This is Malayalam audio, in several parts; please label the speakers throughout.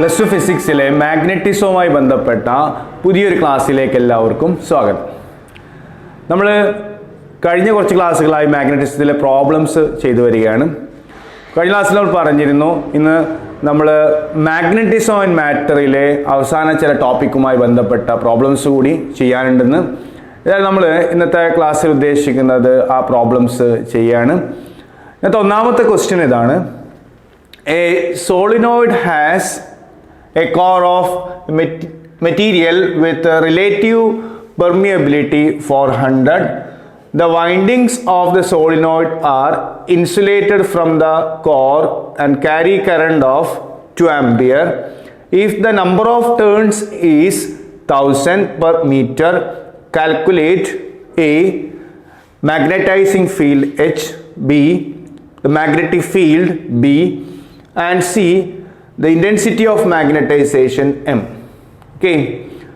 Speaker 1: പ്ലസ് ടു ഫിസിക്സിലെ മാഗ്നറ്റിസവുമായി ബന്ധപ്പെട്ട പുതിയൊരു ക്ലാസ്സിലേക്ക് എല്ലാവർക്കും സ്വാഗതം. നമ്മൾ കഴിഞ്ഞ കുറച്ച് ക്ലാസ്സുകളായി മാഗ്നറ്റിസത്തിലെ പ്രോബ്ലംസ് ചെയ്തു വരികയാണ്. കഴിഞ്ഞ ക്ലാസ്സിൽ നമ്മൾ പറഞ്ഞിരുന്നു ഇന്ന് നമ്മൾ മാഗ്നറ്റിസം ആൻഡ് മാറ്ററിലെ അവസാന ചില ടോപ്പിക്കുമായി ബന്ധപ്പെട്ട പ്രോബ്ലംസ് കൂടി ചെയ്യാനുണ്ടെന്ന്. ഇതാണ് നമ്മൾ ഇന്നത്തെ ക്ലാസ്സിൽ ഉദ്ദേശിക്കുന്നത്, ആ പ്രോബ്ലംസ് ചെയ്യാണ്. ഇന്നത്തെ ഒന്നാമത്തെ ക്വസ്റ്റ്യൻ ഇതാണ്: A solenoid has a core of material with a relative permeability 400. The windings of the solenoid are insulated from the core and carry current of 2 ampere. If the number of turns is 1000 per meter, calculate A, magnetizing field H, B, the magnetic field B, and C, the intensity of magnetization M. Okay,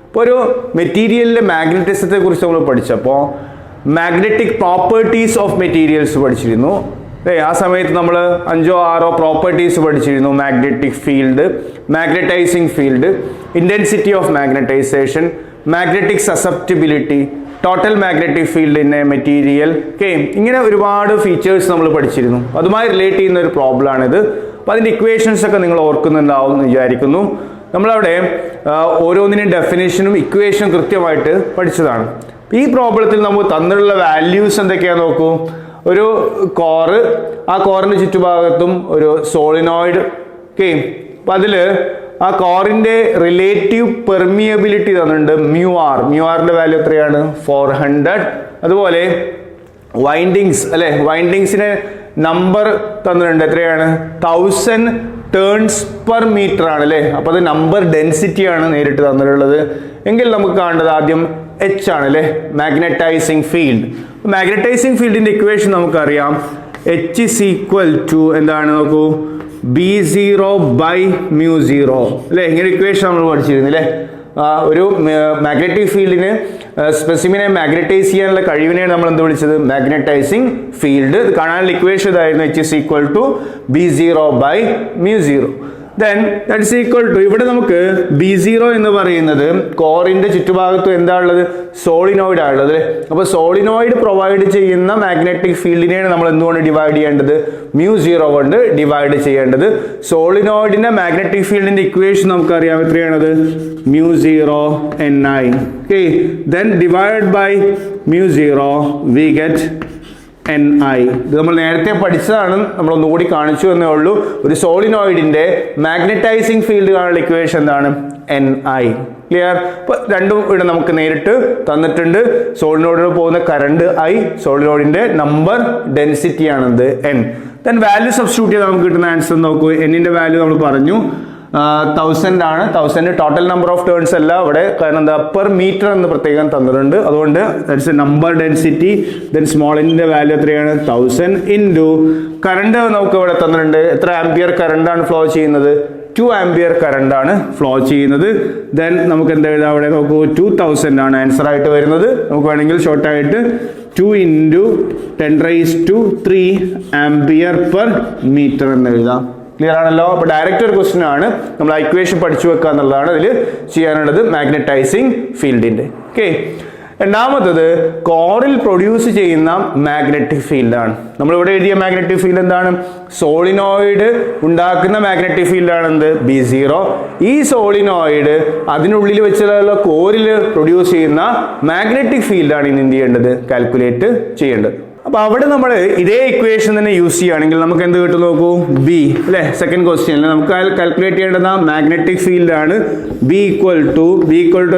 Speaker 1: ഇപ്പോൾ ഒരു മെറ്റീരിയലിൻ്റെ മാഗ്നറ്റിസത്തെ കുറിച്ച് നമ്മൾ പഠിച്ചപ്പോൾ മാഗ്നറ്റിക് പ്രോപ്പർട്ടീസ് ഓഫ് മെറ്റീരിയൽസ് പഠിച്ചിരുന്നു. ആ സമയത്ത് നമ്മൾ 5-6 പ്രോപ്പർട്ടീസ് പഠിച്ചിരുന്നു: magnetic field, magnetizing field, intensity of magnetisation, magnetic susceptibility, total magnetic field in A material. Okay, ഇങ്ങനെ ഒരുപാട് ഫീച്ചേഴ്സ് നമ്മൾ പഠിച്ചിരുന്നു. അതുമായി റിലേറ്റ് ചെയ്യുന്ന ഒരു പ്രോബ്ലമാണിത്. അപ്പോൾ അതിൻ്റെ ഇക്വേഷൻസ് ഒക്കെ നിങ്ങൾ ഓർക്കുന്നുണ്ടാവും എന്ന് വിചാരിക്കുന്നു. നമ്മളവിടെ ഓരോന്നിനും ഡെഫിനേഷനും ഇക്വേഷനും കൃത്യമായിട്ട് പഠിച്ചതാണ്. ഈ പ്രോബ്ലത്തിൽ നമുക്ക് തന്നിട്ടുള്ള വാല്യൂസ് എന്തൊക്കെയാണെന്ന് നോക്കൂ. ഒരു കോറ്, ആ കോറിൻ്റെ ചുറ്റുഭാഗത്തും ഒരു സോളിനോയിഡ്. ഓക്കെ, അപ്പം അതിൽ ആ കോറിൻ്റെ റിലേറ്റീവ് പെർമിയബിലിറ്റി തന്നിട്ടുണ്ട് മ്യൂ ആറിൻ്റെ വാല്യൂ എത്രയാണ്? 400. അതുപോലെ വൈൻഡിങ്സ് അല്ലെ, വൈൻഡിങ്സിന് നമ്പർ തന്നിട്ടുണ്ട്, എത്രയാണ്? 1000 ടേൺസ് പെർ മീറ്റർ ആണ് അല്ലേ. അപ്പോൾ അത് നമ്പർ ഡെൻസിറ്റി ആണ് നേരിട്ട് തന്നിട്ടുള്ളത്. എങ്കിൽ നമുക്ക് കാണേണ്ടത് ആദ്യം എച്ച് ആണ് അല്ലേ, മാഗ്നറ്റൈസിങ് ഫീൽഡ്. മാഗ്നറ്റൈസിങ് ഫീൽഡിന്റെ ഇക്വേഷൻ നമുക്കറിയാം. എച്ച് ഇസ് ഈക്വൽ ടു എന്താണ് നോക്കൂ, B0/μ0 അല്ലേ. ഇങ്ങനെ ഇക്വേഷൻ നമ്മൾ പഠിച്ചിരുന്നില്ലേ. ഒരു മാഗ്നറ്റിക് ഫീൽഡിന് സ്പെസിമിനെ മാഗ്നറ്റൈസ് ചെയ്യാനുള്ള കഴിവിനെയാണ് നമ്മൾ എന്ത് വിളിച്ചത്? Magnetising field. ഇത് കാണാനുള്ള ഇക്വേഷൻ ഇതായിരുന്നു, H is equal to B0/μ0. Then that is equal to, ഇവിടെ നമുക്ക് B0 എന്ന് പറയുന്നത് കോറിന്റെ ചുറ്റുഭാഗത്തും എന്താ ഉള്ളത്? സോളിനോയിഡ് ആണുള്ളത് അല്ലേ. അപ്പോൾ സോളിനോയിഡ് പ്രൊവൈഡ് ചെയ്യുന്ന മാഗ്നറ്റിക് ഫീൽഡിനെയാണ് നമ്മൾ എന്തുകൊണ്ട് ഡിവൈഡ് ചെയ്യേണ്ടത്? μ0 കൊണ്ട് ഡിവൈഡ് ചെയ്യേണ്ടത്. സോളിനോയിഡിന്റെ മാഗ്നറ്റിക് ഫീൽഡിന്റെ ഇക്വേഷൻ നമുക്കറിയാം, എത്രയാണത്? μ0 Ni. Okay, then divide by μ0 we get Ni. ഇത് നമ്മൾ നേരത്തെ പഠിച്ചതാണ്, നമ്മൾ ഒന്നുകൂടി കാണിച്ചു എന്നേ ഉള്ളൂ. ഒരു സോളിനോയിഡിന്റെ മാഗ്നറ്റൈസിങ് ഫീൽഡ് കാണുന്ന ഇക്വേഷൻ എന്താണ്? Ni. ക്ലിയർ? അപ്പോൾ രണ്ടും ഇവിടെ നമുക്ക് നേരിട്ട് തന്നിട്ടുണ്ട്. സോളിനോയിഡിൽ പോകുന്ന കറണ്ട് I, സോളിനോയിഡിന്റെ നമ്പർ ഡെൻസിറ്റി ആണെന്ത്? N. ദെൻ വാല്യൂ സബ്സ്റ്റിറ്റ്യൂട്ട് ചെയ്താൽ നമുക്ക് കിട്ടുന്ന ആൻസർ നോക്കൂ. എന്നിന്റെ വാല്യൂ നമ്മൾ പറഞ്ഞു 1000 ആണ്. 1000 ടോട്ടൽ നമ്പർ ഓഫ് ടേൺസ് അല്ല ഇവിടെ, കാരണം എന്താ, പെർ മീറ്റർ എന്ന് പ്രത്യേകം തന്നിട്ടുണ്ട്. അതുകൊണ്ട് that's a number density. Then small എന്നിന്റെ വാല്യൂ എത്രയാണ്? 1000 ഇൻറ്റു കറണ്ട് നമുക്ക് ഇവിടെ തന്നിട്ടുണ്ട്. എത്ര ആംപിയർ കറണ്ട് ആണ് ഫ്ലോ ചെയ്യുന്നത്? 2 ആംപിയർ കറണ്ട് ആണ് ഫ്ലോ ചെയ്യുന്നത്. ദെൻ നമുക്ക് എന്താ എഴുതാം അവിടെ നോക്കൂ, 2000 ആണ് ആൻസർ ആയിട്ട് വരുന്നത്. നമുക്ക് വേണമെങ്കിൽ ഷോർട്ടായിട്ട് 2 × 10⁻³ ആംപിയർ പെർ മീറ്റർ എന്ന് എഴുതാം. ക്ലിയർ ആണല്ലോ. അപ്പോൾ ഡയറക്റ്റ് ഒരു ക്വസ്റ്റ്യൻ ആണ്, നമ്മൾ ആ ഇക്വേഷൻ പഠിച്ചു വെക്കുക എന്നുള്ളതാണ് ഇതിൽ ചെയ്യാനുള്ളത് മാഗ്നറ്റൈസിങ് ഫീൽഡിന്റെ. ഓക്കെ, രണ്ടാമത്തത് കോറിൽ പ്രൊഡ്യൂസ് ചെയ്യുന്ന മാഗ്നറ്റിക് ഫീൽഡാണ്. നമ്മളിവിടെ എഴുതിയ മാഗ്നറ്റിക് ഫീൽഡ് എന്താണ്? സോളിനോയിഡ് ഉണ്ടാക്കുന്ന മാഗ്നറ്റിക് ഫീൽഡാണ് എന്ത്? B0. ഈ സോളിനോയിഡ് അതിനുള്ളിൽ വെച്ചുള്ള കോറിൽ പ്രൊഡ്യൂസ് ചെയ്യുന്ന മാഗ്നറ്റിക് ഫീൽഡാണ് ഇന്ന് എന്ത് ചെയ്യേണ്ടത്? കാൽക്കുലേറ്റ് ചെയ്യേണ്ടത്. അപ്പൊ അവിടെ നമ്മൾ ഇതേ ഇക്വേഷൻ തന്നെ യൂസ് ചെയ്യുകയാണെങ്കിൽ നമുക്ക് എന്ത് കിട്ടും നോക്കൂ, ബി അല്ലെ. സെക്കൻഡ് ക്വസ്റ്റ്യനിൽ നമുക്ക് കാൽക്കുലേറ്റ് ചെയ്യേണ്ടത് മാഗ്നറ്റിക് ഫീൽഡ് ആണ്. ബി ഈക്വൽ ടു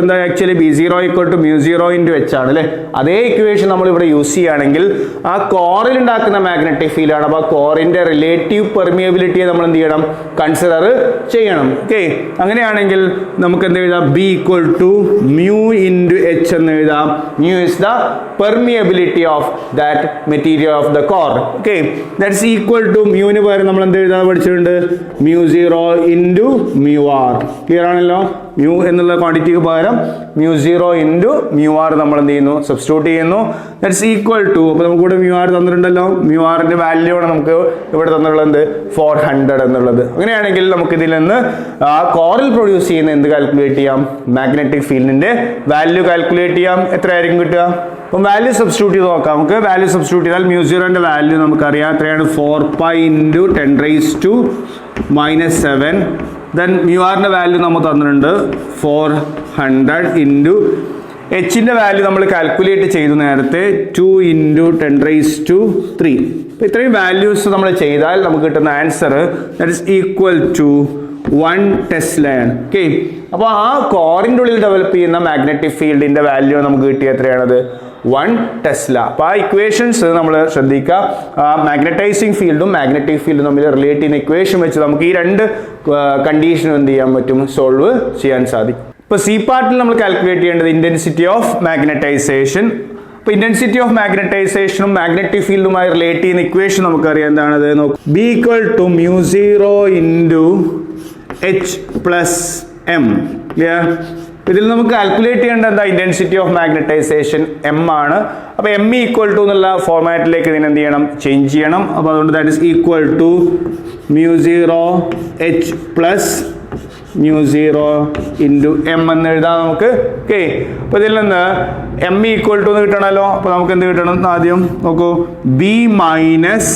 Speaker 1: എന്താ? ആക്ച്വലി B0 = μ0 × H ആണ് അല്ലെ. അതേ ഇക്വേഷൻ നമ്മൾ ഇവിടെ യൂസ് ചെയ്യുകയാണെങ്കിൽ ആ കോറിൽ ഉണ്ടാക്കുന്ന മാഗ്നറ്റിക് ഫീൽഡ് ആണ്. അപ്പൊ കോറിന്റെ റിലേറ്റീവ് പെർമിയബിലിറ്റിയെ നമ്മൾ എന്ത് ചെയ്യണം? കൺസിഡർ ചെയ്യണം. ഓക്കെ, അങ്ങനെയാണെങ്കിൽ നമുക്ക് എന്ത് എഴുതാം? B = μ × H എന്ന് എഴുതാം. μ is the permeability of that material of the core. Okay, that's equal to മ്യൂവിന് പകരം നമ്മൾ എന്ത് എഴുതാൻ പഠിച്ചിട്ടുണ്ട്? mu0 into mu r. Clear ആണല്ലോ? മ്യൂ എന്നുള്ള ക്വാണ്ടിറ്റിക്ക് പകരം mu0 ഇൻറ്റു mu r നമ്മൾ എന്ത് ചെയ്യുന്നു? സബ്സ്റ്റിറ്റ്യൂട്ട് ചെയ്യുന്നു. ദാറ്റ്സ് ഈക്വൽ ടു, അപ്പോൾ നമുക്ക് ഇവിടെ mu r തന്നിട്ടുണ്ടല്ലോ, mu r ന്റെ വാല്യൂ ആണ് നമുക്ക് ഇവിടെ തന്നിട്ടുള്ളത് 400 എന്നുള്ളത്. അങ്ങനെയാണെങ്കിൽ നമുക്ക് ഇതിൽ നിന്ന് ആ കോറിൽ പ്രൊഡ്യൂസ് ചെയ്യുന്ന എന്ത് കാൽക്കുലേറ്റ് ചെയ്യാം? മാഗ്നറ്റിക് ഫീൽഡിന്റെ വാല്യൂ കാൽക്കുലേറ്റ് ചെയ്യാം. എത്രയായിരിക്കും കിട്ടുക? അപ്പം വാല്യൂ സബ്സ്റ്റിറ്റ്യൂട്ട് ചെയ്ത് നോക്കാം. നമുക്ക് വാല്യൂ സബ്സ്റ്റിറ്റ്യൂട്ട് ചെയ്താൽ mu0ന്റെ വാല്യൂ നമുക്കറിയാം എത്രയാണ്? 4π ഇൻറ്റു 10⁻⁻⁷. ദെൻ mu r-ന്റെ വാല്യൂ നമ്മൾ തന്നിട്ടുണ്ട് 400 ഇൻറ്റു എച്ചിൻ്റെ വാല്യൂ നമ്മൾ കാൽക്കുലേറ്റ് ചെയ്തു നേരത്തെ 2 ഇൻറ്റു 10⁻3. അപ്പോൾ ഇത്രയും വാല്യൂസ് നമ്മൾ ചെയ്താൽ നമുക്ക് കിട്ടുന്ന answer that is equal to 1 tesla ആണ്. ഓക്കെ, അപ്പോൾ ആ കോറിൻ്റെ ഉള്ളിൽ ഡെവലപ്പ് ചെയ്യുന്ന മാഗ്നറ്റിക് ഫീൽഡിന്റെ വാല്യൂ നമുക്ക് കിട്ടിയ എത്രയാണത്? 1 ടെസ്ല. അപ്പോൾ ആ ഇക്വേഷൻസ് നമ്മൾ ശ്രദ്ധിക്കുക. മാഗ്നറ്റൈസിങ് ഫീൽഡും മാഗ്നറ്റിക് ഫീൽഡും തമ്മിൽ റിലേറ്റ് ചെയ്യുന്ന ഇക്വേഷൻ വെച്ച് നമുക്ക് ഈ രണ്ട് കണ്ടീഷനും എന്ത് ചെയ്യാൻ പറ്റും? സോൾവ് ചെയ്യാൻ സാധിക്കും. ഇപ്പോൾ സി പാർട്ടിൽ നമ്മൾ കാൽക്കുലേറ്റ് ചെയ്യേണ്ടത് ഇന്റൻസിറ്റി ഓഫ് മാഗ്നറ്റൈസേഷൻ. അപ്പോൾ ഇന്റൻസിറ്റി ഓഫ് മാഗ്നറ്റൈസേഷനും മാഗ്നറ്റിക് ഫീൽഡുമായി റിലേറ്റ് ചെയ്യുന്ന ഇക്വേഷൻ നമുക്കറിയാം എന്താണത്? നോക്കും, B = mu0 into H plus M. Clear? ഇതിൽ നമുക്ക് കാൽക്കുലേറ്റ് ചെയ്യേണ്ട എന്താ? ഇന്റൻസിറ്റി ഓഫ് മാഗ്നറ്റൈസേഷൻ M ആണ്. അപ്പോൾ M = എന്നുള്ള ഫോർമാറ്റിലേക്ക് ഇതിനെ എന്ത് ചെയ്യണം? ചേഞ്ച് ചെയ്യണം. അപ്പോൾ അതുകൊണ്ട് that is equal to mu0 H plus mu0 into M എന്ന് എഴുതാം നമുക്ക്. ഓക്കെ, അപ്പോൾ ഇതിൽ നിന്ന് M = എന്ന് കിട്ടണമല്ലോ. അപ്പോൾ നമുക്ക് എന്ത് കിട്ടണം? ആദ്യം നോക്കൂ, B minus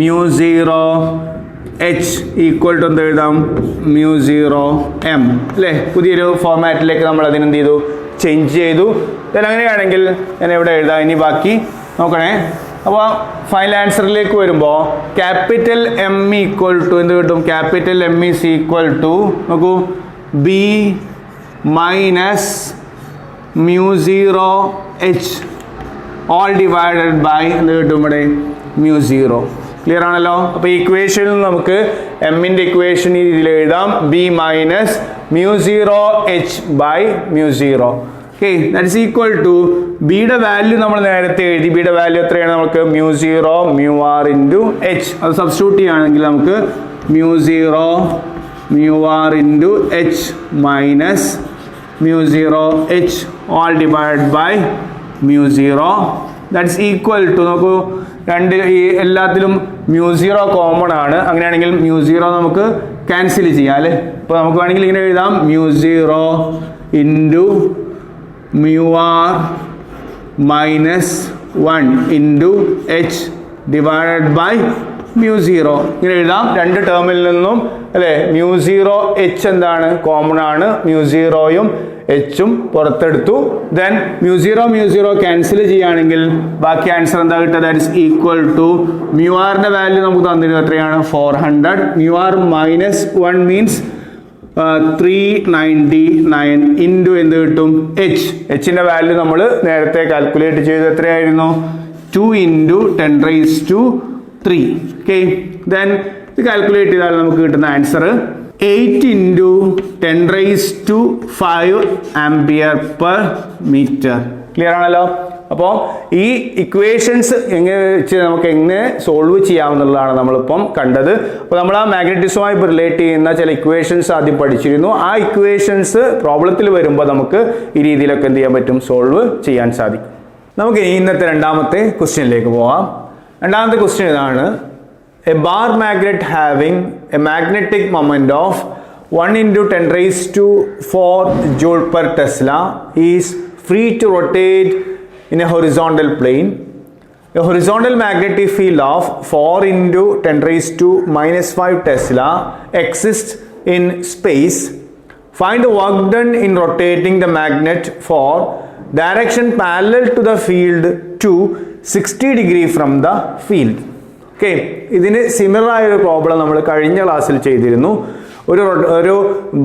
Speaker 1: mu0 H equal to എന്ത് എഴുതാം? mu0 M അല്ലേ? പുതിയൊരു ഫോർമാറ്റിലേക്ക് നമ്മൾ അതിനെന്ത് ചെയ്തു? ചേഞ്ച് ചെയ്തു. then അങ്ങനെയാണെങ്കിൽ ഞാൻ ഇവിടെ എഴുതാം. ഇനി ബാക്കി നോക്കണേ. അപ്പോൾ ഫൈനൽ ആൻസറിലേക്ക് വരുമ്പോൾ ക്യാപിറ്റൽ M ഈക്വൽ ടു എന്ത് കിട്ടും? Capital M is equal to നോക്കൂ, B minus mu0 H all divided by എന്ത് കിട്ടും? ഇവിടെ mu0. ക്ലിയർ ആണല്ലോ? അപ്പോൾ ഈ ഇക്വേഷനിൽ നമുക്ക് എമ്മിൻ്റെ ഇക്വേഷൻ ഈ രീതിയിൽ എഴുതാം, B minus mu0 H by mu0. Okay, that is equal to ബിയുടെ വാല്യൂ നമ്മൾ നേരത്തെ എഴുതി. ബിയുടെ വാല്യൂ എത്രയാണ്? നമുക്ക് mu0 mu r into H. അത് സബ്സ്റ്റിറ്റ്യൂട്ട് ചെയ്യുകയാണെങ്കിൽ നമുക്ക് mu0 mu r into H minus mu0 H all divide by mu0. That is equal to നോക്കൂ, രണ്ട് ഈ എല്ലാത്തിലും mu0 കോമൺ ആണ്. അങ്ങനെയാണെങ്കിൽ mu0 നമുക്ക് ക്യാൻസൽ ചെയ്യാം അല്ലേ? അപ്പോൾ നമുക്ക് വേണമെങ്കിൽ ഇങ്ങനെ എഴുതാം, mu0 into mu r minus 1 into H divided by mu0. ഇങ്ങനെ എഴുതാം. രണ്ട് ടേമിൽ നിന്നും അല്ലേ mu0 H എന്താണ്? കോമൺ ആണ്. mu0യും Hഉം പുറത്തെടുത്തു. ദെൻ mu0 ക്യാൻസൽ ചെയ്യുകയാണെങ്കിൽ ബാക്കി ആൻസർ എന്താ കിട്ടുക? That is equal to mu r-ന്റെ വാല്യൂ നമുക്ക് തന്നിരുന്നത് എത്രയാണ്? 400. mu r minus 1 means 399 into എന്ത് കിട്ടും? Hന്റെ വാല്യൂ നമ്മൾ നേരത്തെ കാൽക്കുലേറ്റ് ചെയ്ത് എത്രയായിരുന്നു? 2 ഇൻറ്റു 10⁻3. ഓക്കെ, ദെൻ ഇത് കാൽക്കുലേറ്റ് ചെയ്താൽ നമുക്ക് കിട്ടുന്ന answer 8 into 10⁵5 ampere per metre. Clear ആണല്ലോ? അപ്പോൾ ഈ ഇക്വേഷൻസ് എങ്ങനെ വെച്ച് നമുക്ക് എങ്ങനെ സോൾവ് ചെയ്യാമെന്നുള്ളതാണ് നമ്മളിപ്പം കണ്ടത്. അപ്പോൾ നമ്മൾ ആ മാഗ്നറ്റിസവുമായി റിലേറ്റ് ചെയ്യുന്ന ചില ഇക്വേഷൻസ് ആദ്യം പഠിച്ചിരുന്നു. ആ ഇക്വേഷൻസ് പ്രോബ്ലത്തിൽ വരുമ്പോൾ നമുക്ക് ഈ രീതിയിലൊക്കെ എന്ത് ചെയ്യാൻ പറ്റും? സോൾവ് ചെയ്യാൻ സാധിക്കും. നമുക്ക് ഇന്നത്തെ രണ്ടാമത്തെ ക്വസ്റ്റ്യനിലേക്ക് പോവാം. രണ്ടാമത്തെ ക്വസ്റ്റ്യൻ ഇതാണ്: a bar magnet having a magnetic moment of 1 into 10⁴ joule per Tesla is free to rotate in a horizontal plane. A horizontal magnetic field of 4 into 10⁻⁻5 Tesla exists in space. Find the work done in rotating the magnet for direction parallel to the field to 60 degree from the field. Okay, ഇതിന് സിമിലർ ആയൊരു പ്രോബ്ലം നമ്മൾ കഴിഞ്ഞ ക്ലാസ്സിൽ ചെയ്തിരുന്നു. ഒരു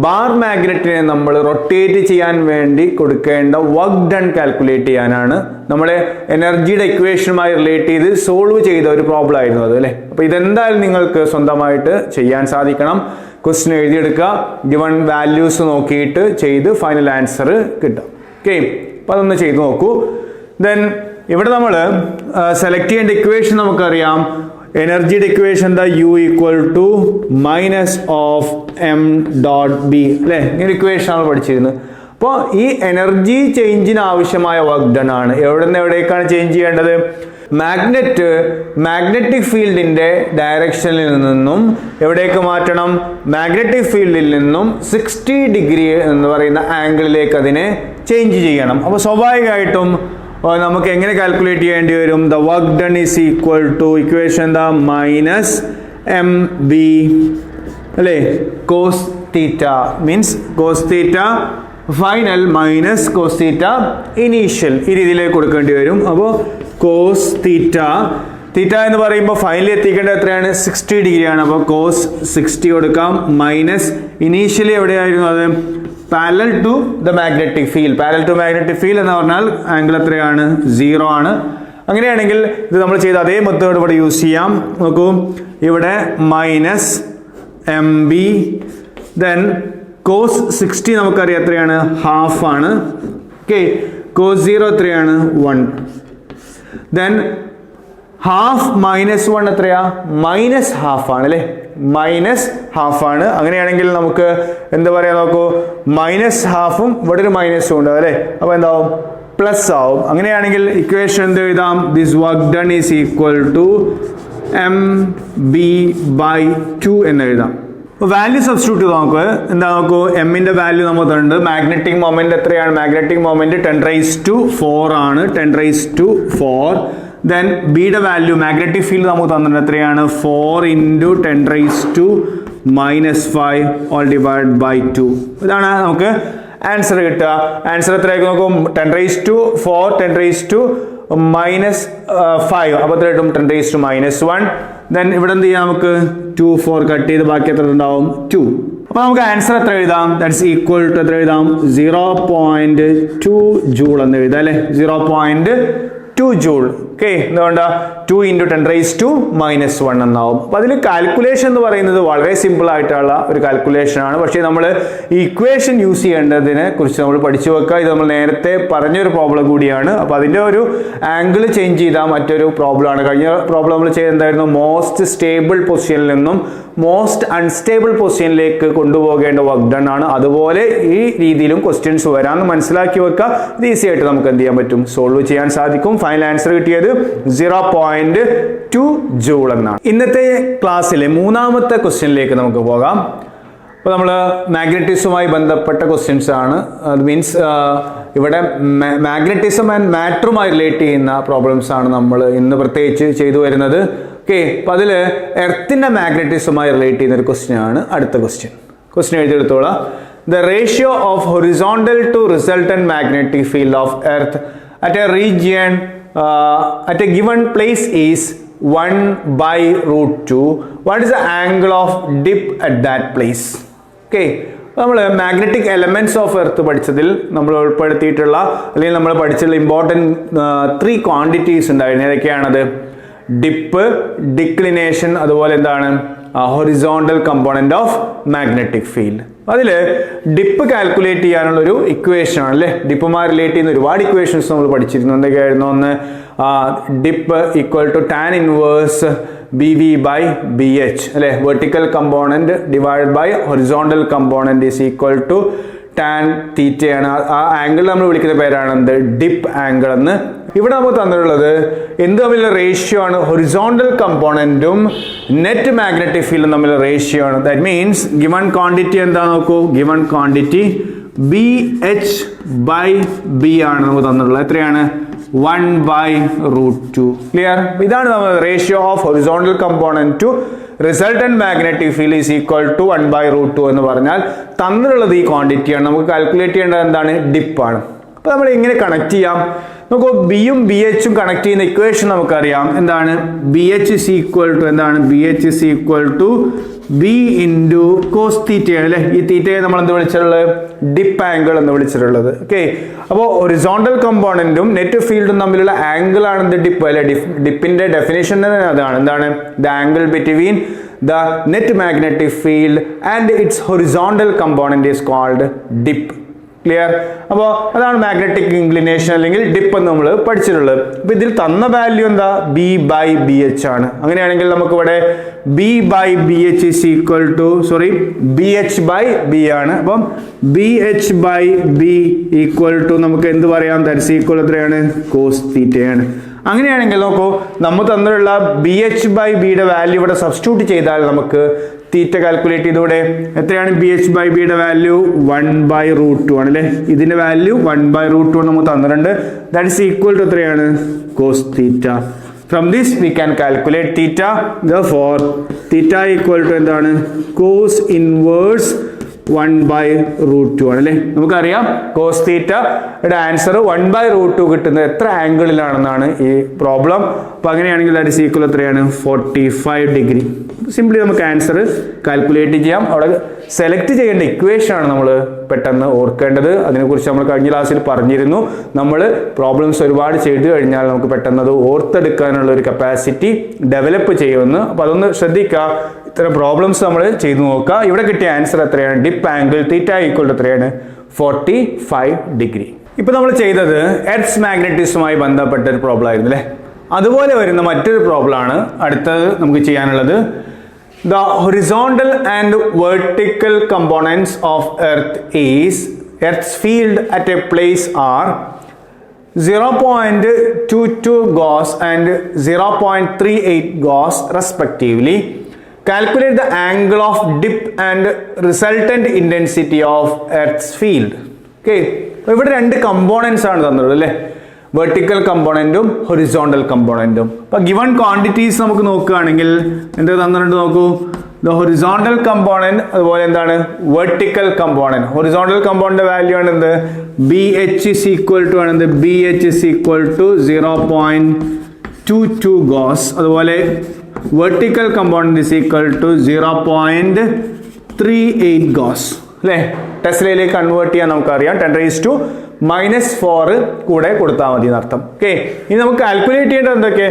Speaker 1: ബാർ മാഗ്നറ്റിനെ നമ്മൾ റൊട്ടേറ്റ് ചെയ്യാൻ വേണ്ടി കൊടുക്കേണ്ട വർക്ക് ഡൺ കാൽക്കുലേറ്റ് ചെയ്യാനാണ് നമ്മൾ എനർജിയുടെ ഇക്വേഷനുമായി റിലേറ്റ് ചെയ്ത് സോൾവ് ചെയ്ത ഒരു പ്രോബ്ലം ആയിരുന്നു അത് അല്ലേ. അപ്പോൾ ഇതെന്തായാലും നിങ്ങൾക്ക് സ്വന്തമായിട്ട് ചെയ്യാൻ സാധിക്കണം. ക്വസ്റ്റ്യൻ എഴുതിയെടുക്കുക, ഗിവൺ വാല്യൂസ് നോക്കിയിട്ട് ചെയ്ത് ഫൈനൽ ആൻസർ കിട്ടും. ഓക്കെ, അപ്പോൾ അതൊന്ന് ചെയ്ത് നോക്കൂ. ദെൻ ഇവിടെ നമ്മൾ സെലക്ട് ചെയ്യേണ്ട ഇക്വേഷൻ നമുക്കറിയാം. എനർജിയുടെ ഇക്വേഷൻ എന്താ? U equal to minus of M dot B അല്ലേ? ഇങ്ങനെ ഇക്വേഷൻ ആണ് പഠിച്ചിരുന്നത്. അപ്പോൾ ഈ എനർജി ചേഞ്ചിന് ആവശ്യമായ വർക്ക് ഡൺ ആണ്. എവിടെ നിന്ന് എവിടേക്കാണ് ചേഞ്ച് ചെയ്യേണ്ടത്? മാഗ്നറ്റിക് ഫീൽഡിന്റെ ഡയറക്ഷനിൽ നിന്നും എവിടേക്ക് മാറ്റണം? മാഗ്നറ്റിക് ഫീൽഡിൽ നിന്നും 60 ഡിഗ്രി എന്ന് പറയുന്ന ആംഗിളിലേക്ക് അതിനെ ചേഞ്ച് ചെയ്യണം. അപ്പോൾ സ്വാഭാവികമായിട്ടും നമുക്ക് എങ്ങനെ കാൽക്കുലേറ്റ് ചെയ്യേണ്ടി വരും? The work done is equal to equation എന്താ? മൈനസ് എം ബി അല്ലേ, cos theta means cos theta final minus cos theta initial, ഈ രീതിയിലേക്ക് കൊടുക്കേണ്ടി വരും. അപ്പോൾ കോസ് തീറ്റ എന്ന് പറയുമ്പോൾ ഫൈനലി എത്തിക്കേണ്ടത് എത്രയാണ്? 60 ഡിഗ്രിയാണ്. അപ്പോൾ കോസ് 60 കൊടുക്കാം മൈനസ് ഇനീഷ്യലി എവിടെയായിരുന്നു അത്? Parallel to the magnetic field. Parallel to magnetic field എന്ന് പറഞ്ഞാൽ ആംഗിൾ എത്രയാണ്? 0 ആണ്. അങ്ങനെയാണെങ്കിൽ ഇത് നമ്മൾ ചെയ്ത അതേ മെത്തേഡ് ഇവിടെ യൂസ് ചെയ്യാം. നോക്കൂ, ഇവിടെ minus M B, then cos 60 നമുക്കറിയാം എത്രയാണ്? ഹാഫ് ആണ്. ഓക്കെ, കോസ് 0 എത്രയാണ്? 1. ദെൻ ഹാഫ് മൈനസ് 1 എത്രയാ? മൈനസ് ഹാഫ് ആണ് അല്ലേ? മൈനസ് ഹാഫ് ആണ്. അങ്ങനെയാണെങ്കിൽ നമുക്ക് എന്താ പറയാ? നോക്കൂ, മൈനസ് ഹാഫും ഇവിടെ ഒരു മൈനസും ഉണ്ട് അല്ലേ? അപ്പോൾ എന്താവും? പ്ലസ് ആവും. അങ്ങനെയാണെങ്കിൽ ഇക്വേഷൻ എന്ത് എഴുതാം? This work done is equal to M B by 2 എന്ന് എഴുതാം. വാല്യൂ സബ്സ്റ്റിറ്റ്യൂട്ട് ചെയ്ത് നമുക്ക് എന്താ? നോക്കൂ, എമ്മിന്റെ വാല്യൂ നമുക്ക് തന്നിട്ടുണ്ട്. മാഗ്നറ്റിക് മൊമെന്റ് എത്രയാണ്? മാഗ്നറ്റിക് മൊമെന്റ് 10⁴ ആണ്. 10⁴. ദെൻ ബിയുടെ വാല്യൂ മാഗ്നറ്റിക് ഫീൽഡ് നമുക്ക് തന്നിട്ടുണ്ട് എത്രയാണ്? 4 × 10⁻⁻5 ഓൾ ഡിവൈഡ് ബൈ 2. ഇതാണ് നമുക്ക് ആൻസർ കിട്ടുക. ആൻസർ എത്രയായിരിക്കും നോക്കും? 10⁴ 10⁻⁻5. അപ്പോൾ എത്ര കിട്ടും? 10⁻⁻1. ദെൻ ഇവിടെ എന്ത് ചെയ്യാം? നമുക്ക് 2 4 കട്ട് ചെയ്ത് ബാക്കി എത്ര ഉണ്ടാവും? 2. അപ്പോൾ നമുക്ക് ആൻസർ എത്ര എഴുതാം? ദാറ്റ്സ് ഈക്വൽ ടു എത്ര എഴുതാം? 0.2 ജൂൾ എന്ന് എഴുതാം അല്ലേ? 0.2 ജൂൾ. ഓക്കെ, എന്തുകൊണ്ടാ? 2 × 10⁻⁻1 എന്നാവും. അപ്പോൾ അതിൽ കാൽക്കുലേഷൻ എന്ന് പറയുന്നത് വളരെ സിമ്പിൾ ആയിട്ടുള്ള ഒരു കാൽക്കുലേഷൻ ആണ്. പക്ഷേ നമ്മൾ ഈ ഇക്വേഷൻ യൂസ് ചെയ്യേണ്ടതിനെ കുറിച്ച് നമ്മൾ പഠിച്ചു വെക്കുക. ഇത് നമ്മൾ നേരത്തെ പറഞ്ഞൊരു പ്രോബ്ലം കൂടിയാണ്. അപ്പോൾ അതിൻ്റെ ഒരു ആംഗിൾ ചേഞ്ച് ചെയ്താൽ മറ്റൊരു പ്രോബ്ലം ആണ്. കഴിഞ്ഞ പ്രോബ്ലം നമ്മൾ ചെയ്തെന്തായിരുന്നു? മോസ്റ്റ് സ്റ്റേബിൾ പൊസിഷനിൽ നിന്നും മോസ്റ്റ് അൺസ്റ്റേബിൾ പൊസിഷനിലേക്ക് കൊണ്ടുപോകേണ്ട വർക്ക് ഡൺ ആണ്. അതുപോലെ ഈ രീതിയിലും ക്വസ്റ്റ്യൻസ് വരാമെന്ന് മനസ്സിലാക്കി വെക്കുക. ഇത് ഈസി ആയിട്ട് നമുക്ക് എന്ത് ചെയ്യാൻ പറ്റും? സോൾവ് ചെയ്യാൻ സാധിക്കും. ഫൈനൽ ആൻസർ കിട്ടിയത് 0.2 ജൂൾ എന്നാണ്. ഇന്നത്തെ ക്ലാസ്സിലെ മൂന്നാമത്തെ ക്വസ്റ്റ്യനിലേക്ക് നമുക്ക് പോകാം. അപ്പോൾ നമ്മൾ മാഗ്നറ്റിസവുമായി ബന്ധപ്പെട്ട ക്വസ്റ്റ്യൻസ് ആണ്. അത് മീൻസ് ഇവിടെ മാഗ്നറ്റിസം ആൻഡ് മാറ്ററുമായി റിലേറ്റ് ചെയ്യുന്ന പ്രോബ്ലംസ് ആണ് നമ്മൾ ഇന്ന് പ്രത്യേകിച്ച് ചെയ്തു വരുന്നത്. ഓക്കെ, അപ്പോൾ അതിൽ എർത്തിൻ്റെ മാഗ്നറ്റിസവുമായി റിലേറ്റ് ചെയ്യുന്ന ഒരു ക്വസ്റ്റ്യൻ ആണ് അടുത്ത ക്വസ്റ്റ്യൻ എഴുതിയെടുത്തോളാം. The ratio of horizontal to resultant magnetic field of earth at a region at a given place is 1/√2. What is the angle of dip at that place? Okay, നമ്മൾ മാഗ്നറ്റിക് എലമെന്റ്സ് ഓഫ് എർത്ത് പഠിച്ചതിൽ നമ്മൾ ഉൾപ്പെടുത്തിയിട്ടുള്ള അല്ലെങ്കിൽ നമ്മൾ പഠിച്ചുള്ള ഇമ്പോർട്ടൻറ്റ് 3 ക്വാണ്ടിറ്റീസ് ഉണ്ടായിരുന്നു. ഏതൊക്കെയാണത്? ഡിപ്പ്, ഡിക്ലിനേഷൻ, അതുപോലെ എന്താണ്? Horizontal component of magnetic field. അതിൽ ഡിപ്പ് കാൽക്കുലേറ്റ് ചെയ്യാനുള്ള ഒരു ഇക്വേഷൻ ആണ് അല്ലേ? ഡിപ്പുമായി റിലേറ്റ് ചെയ്യുന്ന ഒരുപാട് ഇക്വേഷൻസ് നമ്മൾ പഠിച്ചിരുന്നു. എന്തൊക്കെയായിരുന്നു? ഒന്ന് dip equal to tan inverse BV by BH അല്ലേ? Vertical component divide by horizontal component is equal to tan തീറ്റയാണ്. ആ ആംഗിൾ നമ്മൾ വിളിക്കുന്ന പേരാണ് എന്ത്? ഡിപ്പ് ആംഗിൾ എന്ന്. ഇവിടെ നമുക്ക് തന്നിട്ടുള്ളത് എന്ത് തമ്മിലുള്ള റേഷ്യോ ആണ്? ഹൊറിസോണ്ടൽ കമ്പോണന്റും നെറ്റ് മാഗ്നറ്റിക് ഫീൽഡും തമ്മിലുള്ള റേഷ്യോ ആണ്. ദാറ്റ് മീൻസ് ഗിവൺ ക്വാണ്ടിറ്റി എന്താ നോക്കൂ? ഗിവൺ ക്വാണ്ടിറ്റി BH/B ആണ് നമുക്ക് തന്നിട്ടുള്ളത്. എത്രയാണ്? 1/√2. ക്ലിയർ? ഇതാണ് നമ്മൾ ratio of horizontal component to resultant magnetic field is equal to 1/√2 എന്ന് പറഞ്ഞാൽ തന്നിട്ടുള്ളത് ഈ ക്വാണ്ടിറ്റിയാണ്. നമുക്ക് കാൽക്കുലേറ്റ് ചെയ്യേണ്ടത് എന്താണ്? ഡിപ്പാണ്. അപ്പോൾ നമ്മൾ എങ്ങനെ കണക്ട് ചെയ്യാം? നമുക്ക് ബിയും ബി എച്ചും കണക്ട് ചെയ്യുന്ന ഇക്വേഷൻ നമുക്കറിയാം. എന്താണ്? BH is equal to എന്താണ്? BH is equal to B into cos തീറ്റയാണ് അല്ലേ? ഈ തീറ്റയെ നമ്മൾ എന്ത് വിളിച്ചിട്ടുള്ളത്? ഡിപ്പ് ആംഗിൾ എന്ന് വിളിച്ചിട്ടുള്ളത്. ഓക്കെ, അപ്പോൾ ഹൊറിസോണ്ടൽ കമ്പോണന്റും നെറ്റ് ഫീൽഡും തമ്മിലുള്ള ആംഗിൾ ആണ് എന്ത്? ഡിപ്പ് അല്ലെ? ഡിപ്പിന്റെ ഡെഫിനേഷൻ തന്നെ അതാണ്. എന്താണ്? The angle between the net magnetic field and its horizontal component is called dip. Clear? അപ്പോൾ അതാണ് മാഗ്നറ്റിക് ഇൻക്ലിനേഷൻ അല്ലെങ്കിൽ ഡിപ്പ് എന്ന് നമ്മൾ പഠിച്ചിട്ടുള്ളത്. അപ്പോൾ ഇതിൽ തന്ന വാല്യൂ എന്താ? ബി ബൈ ബി എച്ച് ആണ്. അങ്ങനെയാണെങ്കിൽ നമുക്ക് ഇവിടെ B by B H is equal to B H by B ആണ്. അപ്പം B H by B equal to നമുക്ക് എന്ത് പറയാം? ദാറ്റ്സ് ഈക്വൽ എത്രയാണ്? കോസ് തീറ്റയാണ്. അങ്ങനെയാണെങ്കിൽ നോക്കൂ, നമ്മൾ തന്നിട്ടുള്ള ബി എച്ച് ബൈ ബിയുടെ വാല്യൂ ഇവിടെ സബ്സ്റ്റിറ്റ്യൂട്ട് ചെയ്താൽ നമുക്ക് തീറ്റ കാൽക്കുലേറ്റ് ചെയ്തൂടെ? എത്രയാണ് ബി എച്ച് ബൈ ബിയുടെ വാല്യൂ? 1/√2 ആണ് അല്ലേ? ഇതിന്റെ വാല്യൂ 1/√2 നമുക്ക് തന്നിട്ടുണ്ട്. ദാറ്റ് ഇസ് ഈക്വൽ ടു എത്രയാണ്? Cos theta. From this we can calculate theta. therefore theta equal to എന്താണ്? കോസ് ഇൻവേഴ്സ് 1/√2 ആണ് അല്ലേ? നമുക്കറിയാം കോസ് തീറ്റയുടെ ആൻസർ 1/√2 കിട്ടുന്നത് എത്ര ആംഗിളിലാണെന്നാണ് ഈ പ്രോബ്ലം. അപ്പൊ അങ്ങനെയാണെങ്കിൽ ദാറ്റ് ഇസ് ഈക്വൽ എത്രയാണ്? 45 ഡിഗ്രി. സിംപ്ലി നമുക്ക് ആൻസർ കാൽക്കുലേറ്റ് ചെയ്യാം. അവിടെ സെലക്ട് ചെയ്യേണ്ട ഇക്വേഷൻ ആണ് നമ്മൾ പെട്ടെന്ന് ഓർക്കേണ്ടത്. അതിനെക്കുറിച്ച് നമ്മൾ കഴിഞ്ഞ ക്ലാസ്സിൽ പറഞ്ഞിരുന്നു. നമ്മൾ പ്രോബ്ലംസ് ഒരുപാട് ചെയ്തു കഴിഞ്ഞാൽ നമുക്ക് പെട്ടെന്ന് അത് ഓർത്തെടുക്കാനുള്ള ഒരു കപ്പാസിറ്റി ഡെവലപ്പ് ചെയ്യുമെന്ന്. അപ്പോൾ അതൊന്ന് ശ്രദ്ധിക്കുക. ഇത്തരം പ്രോബ്ലംസ് നമ്മൾ ചെയ്തു നോക്കുക. ഇവിടെ കിട്ടിയ ആൻസർ എത്രയാണ്? Dip angle theta equal to എത്രയാണ്? 45 ഡിഗ്രി. ഇപ്പൊ നമ്മൾ ചെയ്തത് എർത്ത് മാഗ്നറ്റിസവുമായി ബന്ധപ്പെട്ട ഒരു പ്രോബ്ലം ആയിരുന്നു അല്ലേ? അതുപോലെ വരുന്ന മറ്റൊരു പ്രോബ്ലം ആണ് അടുത്തത് നമുക്ക് ചെയ്യാനുള്ളത്. The horizontal and vertical components of Earth's field at a place are 0.22 Gauss and 0.38 Gauss respectively. Calculate the angle of dip and resultant intensity of Earth's field. Okay, ഇവിടെ രണ്ട് കമ്പോണൻസ് ആണ് തന്നത് അല്ലേ? വെർട്ടിക്കൽ കമ്പോണന്റും ഹൊറിസോണ്ടൽ കമ്പോണന്റും. അപ്പൊ ഗിവൺ ക്വാണ്ടിറ്റീസ് നമുക്ക് നോക്കുകയാണെങ്കിൽ എന്ത് തന്നിട്ടുണ്ട് നോക്കൂ. ദ ഹൊറിസോണ്ടൽ കമ്പോണന്റ് അതുപോലെ എന്താണ് vertical component. Horizontal component value ആണ് എന്ത്? B H is equal to ആണ് എന്ത്? B H is equal to 0.22 gauss. അതുപോലെ vertical component is equal to 0.38 gauss അല്ലേ? ടെസ്ലയിലേക്ക് കൺവേർട്ട് ചെയ്യാൻ നമുക്കറിയാം 10⁻⁻⁴ കൂടെ കൊടുത്താൽ മതി എന്നർത്ഥം. ഓക്കെ, ഇനി നമുക്ക് കാൽക്കുലേറ്റ് ചെയ്യേണ്ടത് എന്തൊക്കെ?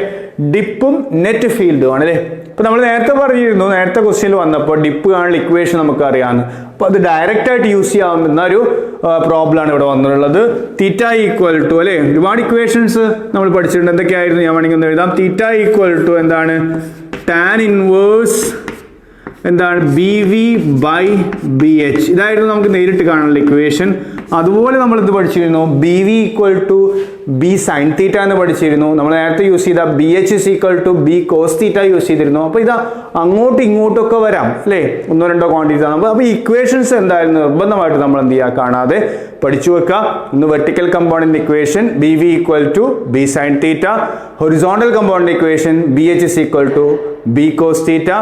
Speaker 1: ഡിപ്പും നെറ്റ് ഫീൽഡും ആണ് അല്ലേ? ഇപ്പൊ നമ്മൾ നേരത്തെ പറഞ്ഞിരുന്നു, നേരത്തെ ക്വസ്റ്റ്യനിൽ വന്നപ്പോൾ ഡിപ്പ് കാണുന്ന ഇക്വേഷൻ നമുക്ക് അറിയാമെന്ന്. അപ്പൊ അത് ഡയറക്റ്റ് ആയിട്ട് യൂസ് ചെയ്യാവുന്ന ഒരു പ്രോബ്ലം ആണ് ഇവിടെ വന്നിട്ടുള്ളത്. തീറ്റ ഈക്വൽ ടു അല്ലെ, ഒരുപാട് ഇക്വേഷൻസ് നമ്മൾ പഠിച്ചിട്ടുണ്ട്. എന്തൊക്കെയായിരുന്നു? ഞാൻ വേണമെങ്കിൽ ഒന്ന് എഴുതാം. തീറ്റ ഈക്വൽ ടു എന്താണ്? ടാൻ ഇൻവേഴ്സ് എന്താണ്? B V by B H. ഇതായിരുന്നു നമുക്ക് നേരിട്ട് കാണാനുള്ള ഇക്വേഷൻ. അതുപോലെ നമ്മൾ എന്ത് പഠിച്ചിരുന്നു? B V equal to B sine theta എന്ന് പഠിച്ചിരുന്നു. നമ്മൾ നേരത്തെ യൂസ് ചെയ്ത B H is equal to B cos theta use ചെയ്തിരുന്നു. അപ്പൊ ഇതാ അങ്ങോട്ടും ഇങ്ങോട്ടും ഒക്കെ വരാം അല്ലേ? ഒന്നോ രണ്ടോ ക്വാണ്ടിറ്റി. അപ്പൊ ഇക്വേഷൻസ് എന്തായിരുന്നു നിർബന്ധമായിട്ട് നമ്മൾ എന്ത് ചെയ്യുക? കാണാതെ പഠിച്ചു വെക്കുക. ഇന്ന് vertical component equation B V equal to B sine theta, horizontal component equation B H is equal to B cos theta.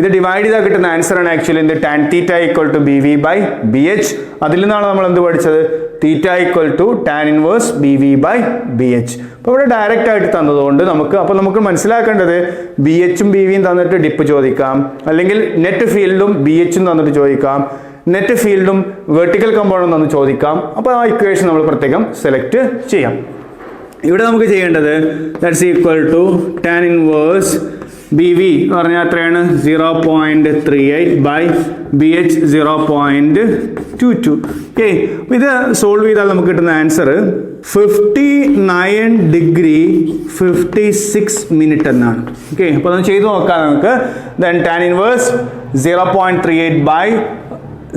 Speaker 1: ഇത് ഡിവൈഡ് ചെയ്താൽ കിട്ടുന്ന ആൻസർ ആണ് ആക്ച്വലി എന്ത്? Tan theta equal to B V by B H. അതിൽ നിന്നാണ് നമ്മൾ എന്ത് പഠിച്ചത്? Theta equal to tan inverse B V by B H. അപ്പോൾ ഇവിടെ ഡയറക്റ്റ് ആയിട്ട് തന്നതുകൊണ്ട് നമുക്ക് മനസ്സിലാക്കേണ്ടത് ബി എച്ചും ബി വിയും തന്നിട്ട് ഡിപ്പ് ചോദിക്കാം, അല്ലെങ്കിൽ നെറ്റ് ഫീൽഡും ബി എച്ചും തന്നിട്ട് ചോദിക്കാം, നെറ്റ് ഫീൽഡും വെർട്ടിക്കൽ കമ്പോണന്റും തന്ന് ചോദിക്കാം. അപ്പോൾ ആ ഇക്വേഷൻ നമ്മൾ പ്രത്യേകം സെലക്ട് ചെയ്യാം. ഇവിടെ നമുക്ക് ചെയ്യേണ്ടത് that's equal to tan inverse B V എന്ന് പറഞ്ഞാൽ എത്രയാണ്? 0.38 ബൈ ബി എച്ച് 0.22. ഓക്കെ, ഇത് സോൾവ് ചെയ്താൽ നമുക്ക് കിട്ടുന്ന ആൻസർ 59 ഡിഗ്രി 56 മിനിറ്റ് എന്നാണ്. ഓക്കെ, അപ്പോൾ അത് ചെയ്ത് നോക്കാം നമുക്ക്. ദെൻ ടാൻ ഇൻവേഴ്സ് 0.38 ബൈ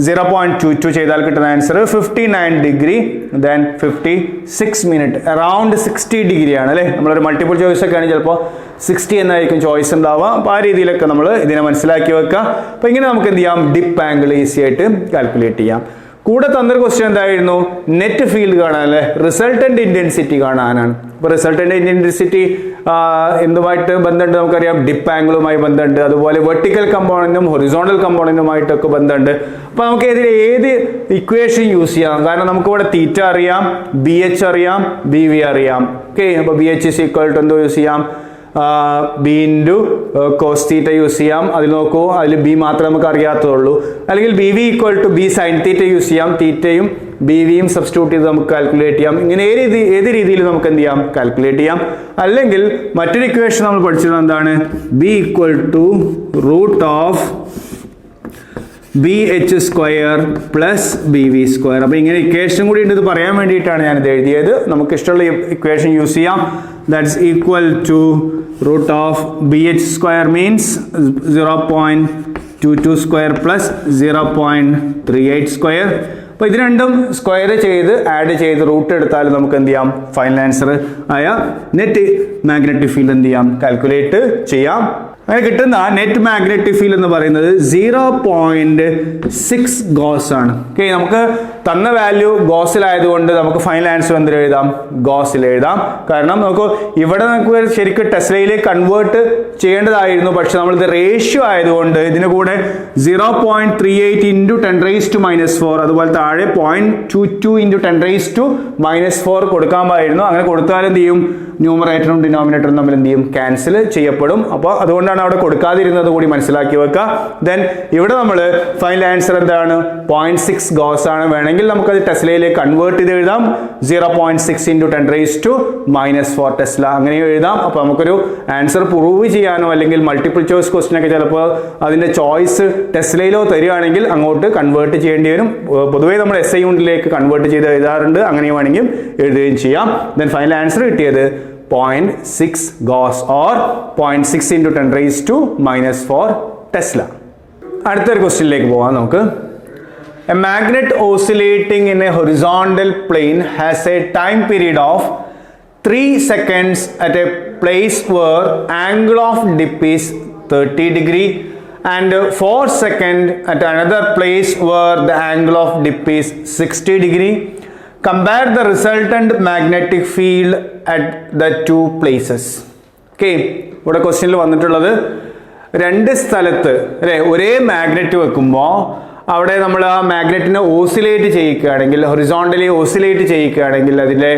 Speaker 1: 0.22 ചെയ്താൽ കിട്ടുന്ന answer 59 degree then 56 minute. Around 60 degree ആണ് അല്ലേ? നമ്മളൊരു മൾട്ടിപ്പിൾ ചോയ്സ് ഒക്കെ ആണെങ്കിൽ ചിലപ്പോൾ 60 എന്നായിരിക്കും ചോയ്സ് ഉണ്ടാവുക. അപ്പോൾ ആ രീതിയിലൊക്കെ നമ്മൾ ഇതിനെ മനസ്സിലാക്കി വെക്കുക. അപ്പോൾ ഇങ്ങനെ നമുക്ക് എന്ത് ചെയ്യാം? ഡിപ്പ് ആംഗിൾ ഈസി ആയിട്ട് കാൽക്കുലേറ്റ് ചെയ്യാം. കൂടെ തന്നൊരു ക്വസ്റ്റ്യൻ എന്തായിരുന്നു? നെറ്റ് ഫീൽഡ് കാണാൻ അല്ലേ? റിസൾട്ടന്റ് ഇന്റൻസിറ്റി കാണാനാണ്. അപ്പോൾ റിസൾട്ടന്റ് ഇന്റൻസിറ്റി എന്തുമായിട്ട് ബന്ധമുണ്ട് നമുക്കറിയാം? ഡിപ്പ് ആംഗിളുമായി ബന്ധമുണ്ട്. അതുപോലെ വെർട്ടിക്കൽ കമ്പോണന്റും ഹൊറിസോണ്ടൽ കമ്പോണന്റുമായിട്ടൊക്കെ ബന്ധമുണ്ട്. അപ്പോൾ നമുക്ക് ഏത് ഇക്വേഷൻ യൂസ് ചെയ്യാം? കാരണം നമുക്ക് ഇവിടെ തീറ്റ അറിയാം, ബി എച്ച് അറിയാം, ബി വി അറിയാം. ഓക്കെ, അപ്പോൾ B H is equal to എന്തോ യൂസ് ചെയ്യാം? B into cos theta use ചെയ്യാം. അതിൽ നോക്കൂ, അതിൽ ബി മാത്രമേ നമുക്ക് അറിയാത്തതുള്ളൂ. അല്ലെങ്കിൽ B V equal to B sine theta use ചെയ്യാം. തീറ്റയും ബി വിയും സബ്സ്റ്റിറ്റ്യൂട്ട് ചെയ്ത് നമുക്ക് കാൽക്കുലേറ്റ് ചെയ്യാം. ഇങ്ങനെ ഏത് രീതിയിൽ നമുക്ക് എന്ത് ചെയ്യാം? കാൽക്കുലേറ്റ് ചെയ്യാം. അല്ലെങ്കിൽ മറ്റൊരു ഇക്വേഷൻ നമ്മൾ പഠിച്ചത് എന്താണ്? B equal to root of B H square plus B V square. അപ്പോൾ ഇങ്ങനെ ഇക്വേഷൻ കൂടി ഉണ്ട്, ഇത് പറയാൻ വേണ്ടിയിട്ടാണ് ഞാനിത് എഴുതിയത്. നമുക്ക് ഇഷ്ടമുള്ള ഇക്വേഷൻ യൂസ് ചെയ്യാം. That's equal to root of B H square means 0.22 square plus 0.38 square. അപ്പോൾ ഇത് രണ്ടും സ്ക്വയർ ചെയ്ത് ആഡ് ചെയ്ത് റൂട്ട് എടുത്താൽ നമുക്ക് എന്ത് ചെയ്യാം, ഫൈനൽ ആൻസർ ആയ നെറ്റ് മാഗ്നറ്റിക് ഫീൽഡ് എന്ത് ചെയ്യാം, കാൽക്കുലേറ്റ് ചെയ്യാം. അങ്ങനെ കിട്ടുന്ന നെറ്റ് മാഗ്നറ്റിക് ഫീൽഡ് എന്ന് പറയുന്നത് 0.6 ഗോസ് ആണ്. ഓക്കെ, നമുക്ക് തന്ന വാല്യൂ ഗോസിലായതുകൊണ്ട് നമുക്ക് ഫൈനൽ ആൻസർ എന്തിൽ എഴുതാം, ഗോസിൽ എഴുതാം. കാരണം നമുക്ക് ഇവിടെ നമുക്ക് ശരിക്കും ടെസ്ലയിലേക്ക് കൺവേർട്ട് ചെയ്യേണ്ടതായിരുന്നു, പക്ഷെ നമ്മളിത് റേഷ്യോ ആയതുകൊണ്ട് ഇതിന് കൂടെ 0.38 ഇൻറ്റു 10⁻⁻⁴, അതുപോലെ താഴെ 0.22 ഇൻറ്റു 10⁻⁻⁴ കൊടുക്കാമായിരുന്നു. അങ്ങനെ കൊടുത്താൽ എന്ത് ചെയ്യും, ന്യൂമറേറ്ററും ഡിനോമിനേറ്ററും തമ്മിൽ എന്ത് ചെയ്യും, ക്യാൻസൽ ചെയ്യപ്പെടും. അപ്പോൾ അതുകൊണ്ടാണ് അവിടെ കൊടുക്കാതിരുന്നത് കൂടി മനസ്സിലാക്കി വെക്കുക. ദെൻ ഇവിടെ നമ്മൾ ഫൈനൽ ആൻസർ എന്താണ്, 0.6 ഗോസ് ആണ്. വേണമെങ്കിൽ നമുക്കത് ടെസ്ലയിലേക്ക് കൺവേർട്ട് ചെയ്ത് എഴുതാം, 0.6 ഇൻറ്റു 10⁻⁻⁴ ടെസ്ല അങ്ങനെ എഴുതാം. അപ്പോൾ നമുക്കൊരു ആൻസർ പ്രൂവ് ചെയ്യാനോ അല്ലെങ്കിൽ മൾട്ടിപ്പിൾ ചോയ്സ് ക്വസ്റ്റ്യൻ ഒക്കെ ചിലപ്പോൾ അതിൻ്റെ ചോയ്സ് ടെസ്ലയിലോ തരികയാണെങ്കിൽ അങ്ങോട്ട് കൺവേർട്ട് ചെയ്യേണ്ടി വരും. പൊതുവേ നമ്മൾ SI യൂണിറ്റിലേക്ക് കൺവേർട്ട് ചെയ്ത് എഴുതാറുണ്ട്, അങ്ങനെ വേണമെങ്കിൽ എഴുതുകയും ചെയ്യാം. ദെൻ ഫൈനൽ ആൻസർ കിട്ടിയത് 0.6 ഗോസ് ഓർ 0.6 ഇൻറ്റു 10⁻⁻⁴ ടെസ്ല. അടുത്തൊരു ക്വസ്റ്റ്യനിലേക്ക് പോകാം നമുക്ക്. A magnet oscillating in a horizontal plane has a time period of 3 seconds at a place where angle of dip is 30 degree and 4 seconds at another place where the angle of dip is 60 degree. Compare the resultant magnetic field at the two places. Okay, ഇവിടെ ക്വസ്റ്റ്യനിൽ വന്നിട്ടുള്ളത് രണ്ട് സ്ഥലത്ത് അല്ലേ ഒരേ മാഗ്നറ്റ് വെക്കുമ്പോൾ അവിടെ നമ്മൾ ആ മാഗ്നറ്റിനെ ഓസിലേറ്റ് ചെയ്യിക്കുകയാണെങ്കിൽ, ഹൊറിസോണ്ടലി ഓസിലേറ്റ് ചെയ്യിക്കുകയാണെങ്കിൽ അതിൻ്റെ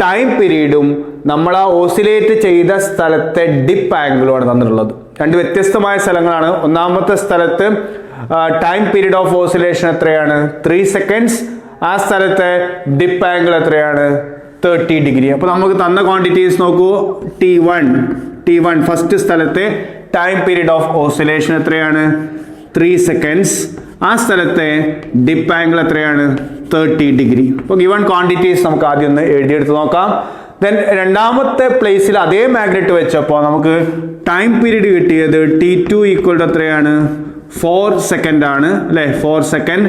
Speaker 1: ടൈം പീരീഡും നമ്മൾ ആ ഓസിലേറ്റ് ചെയ്ത സ്ഥലത്തെ ഡിപ്പ് ആംഗിളുമാണ് തന്നിട്ടുള്ളത്. രണ്ട് വ്യത്യസ്തമായ സ്ഥലങ്ങളാണ്. ഒന്നാമത്തെ സ്ഥലത്ത് ടൈം പീരീഡ് ഓഫ് ഓസിലേഷൻ എത്രയാണ്, 3 seconds. ആ സ്ഥലത്തെ ഡിപ്പ് ആംഗിൾ എത്രയാണ്, 30 ഡിഗ്രി. അപ്പോൾ നമുക്ക് തന്ന ക്വാണ്ടിറ്റീസ് നോക്കൂ. T1 ഫസ്റ്റ് സ്ഥലത്തെ ടൈം പീരീഡ് ഓഫ് ഓസിലേഷൻ എത്രയാണ്, 3 seconds. ആ സ്ഥലത്തെ ഡിപ്പ് ആംഗിൾ എത്രയാണ്, 30 ഡിഗ്രി. അപ്പോൾ ഗിവൺ ക്വാണ്ടിറ്റീസ് നമുക്ക് ആദ്യം ഒന്ന് എഴുതിയെടുത്ത് നോക്കാം. ദെൻ രണ്ടാമത്തെ പ്ലേസിൽ അതേ മാഗ്നറ്റ് വെച്ചപ്പോൾ നമുക്ക് ടൈം പീരീഡ് കിട്ടിയത് T2 ഈക്വൽ ടു എത്രയാണ്, 4 seconds ആണ് അല്ലേ, 4 seconds.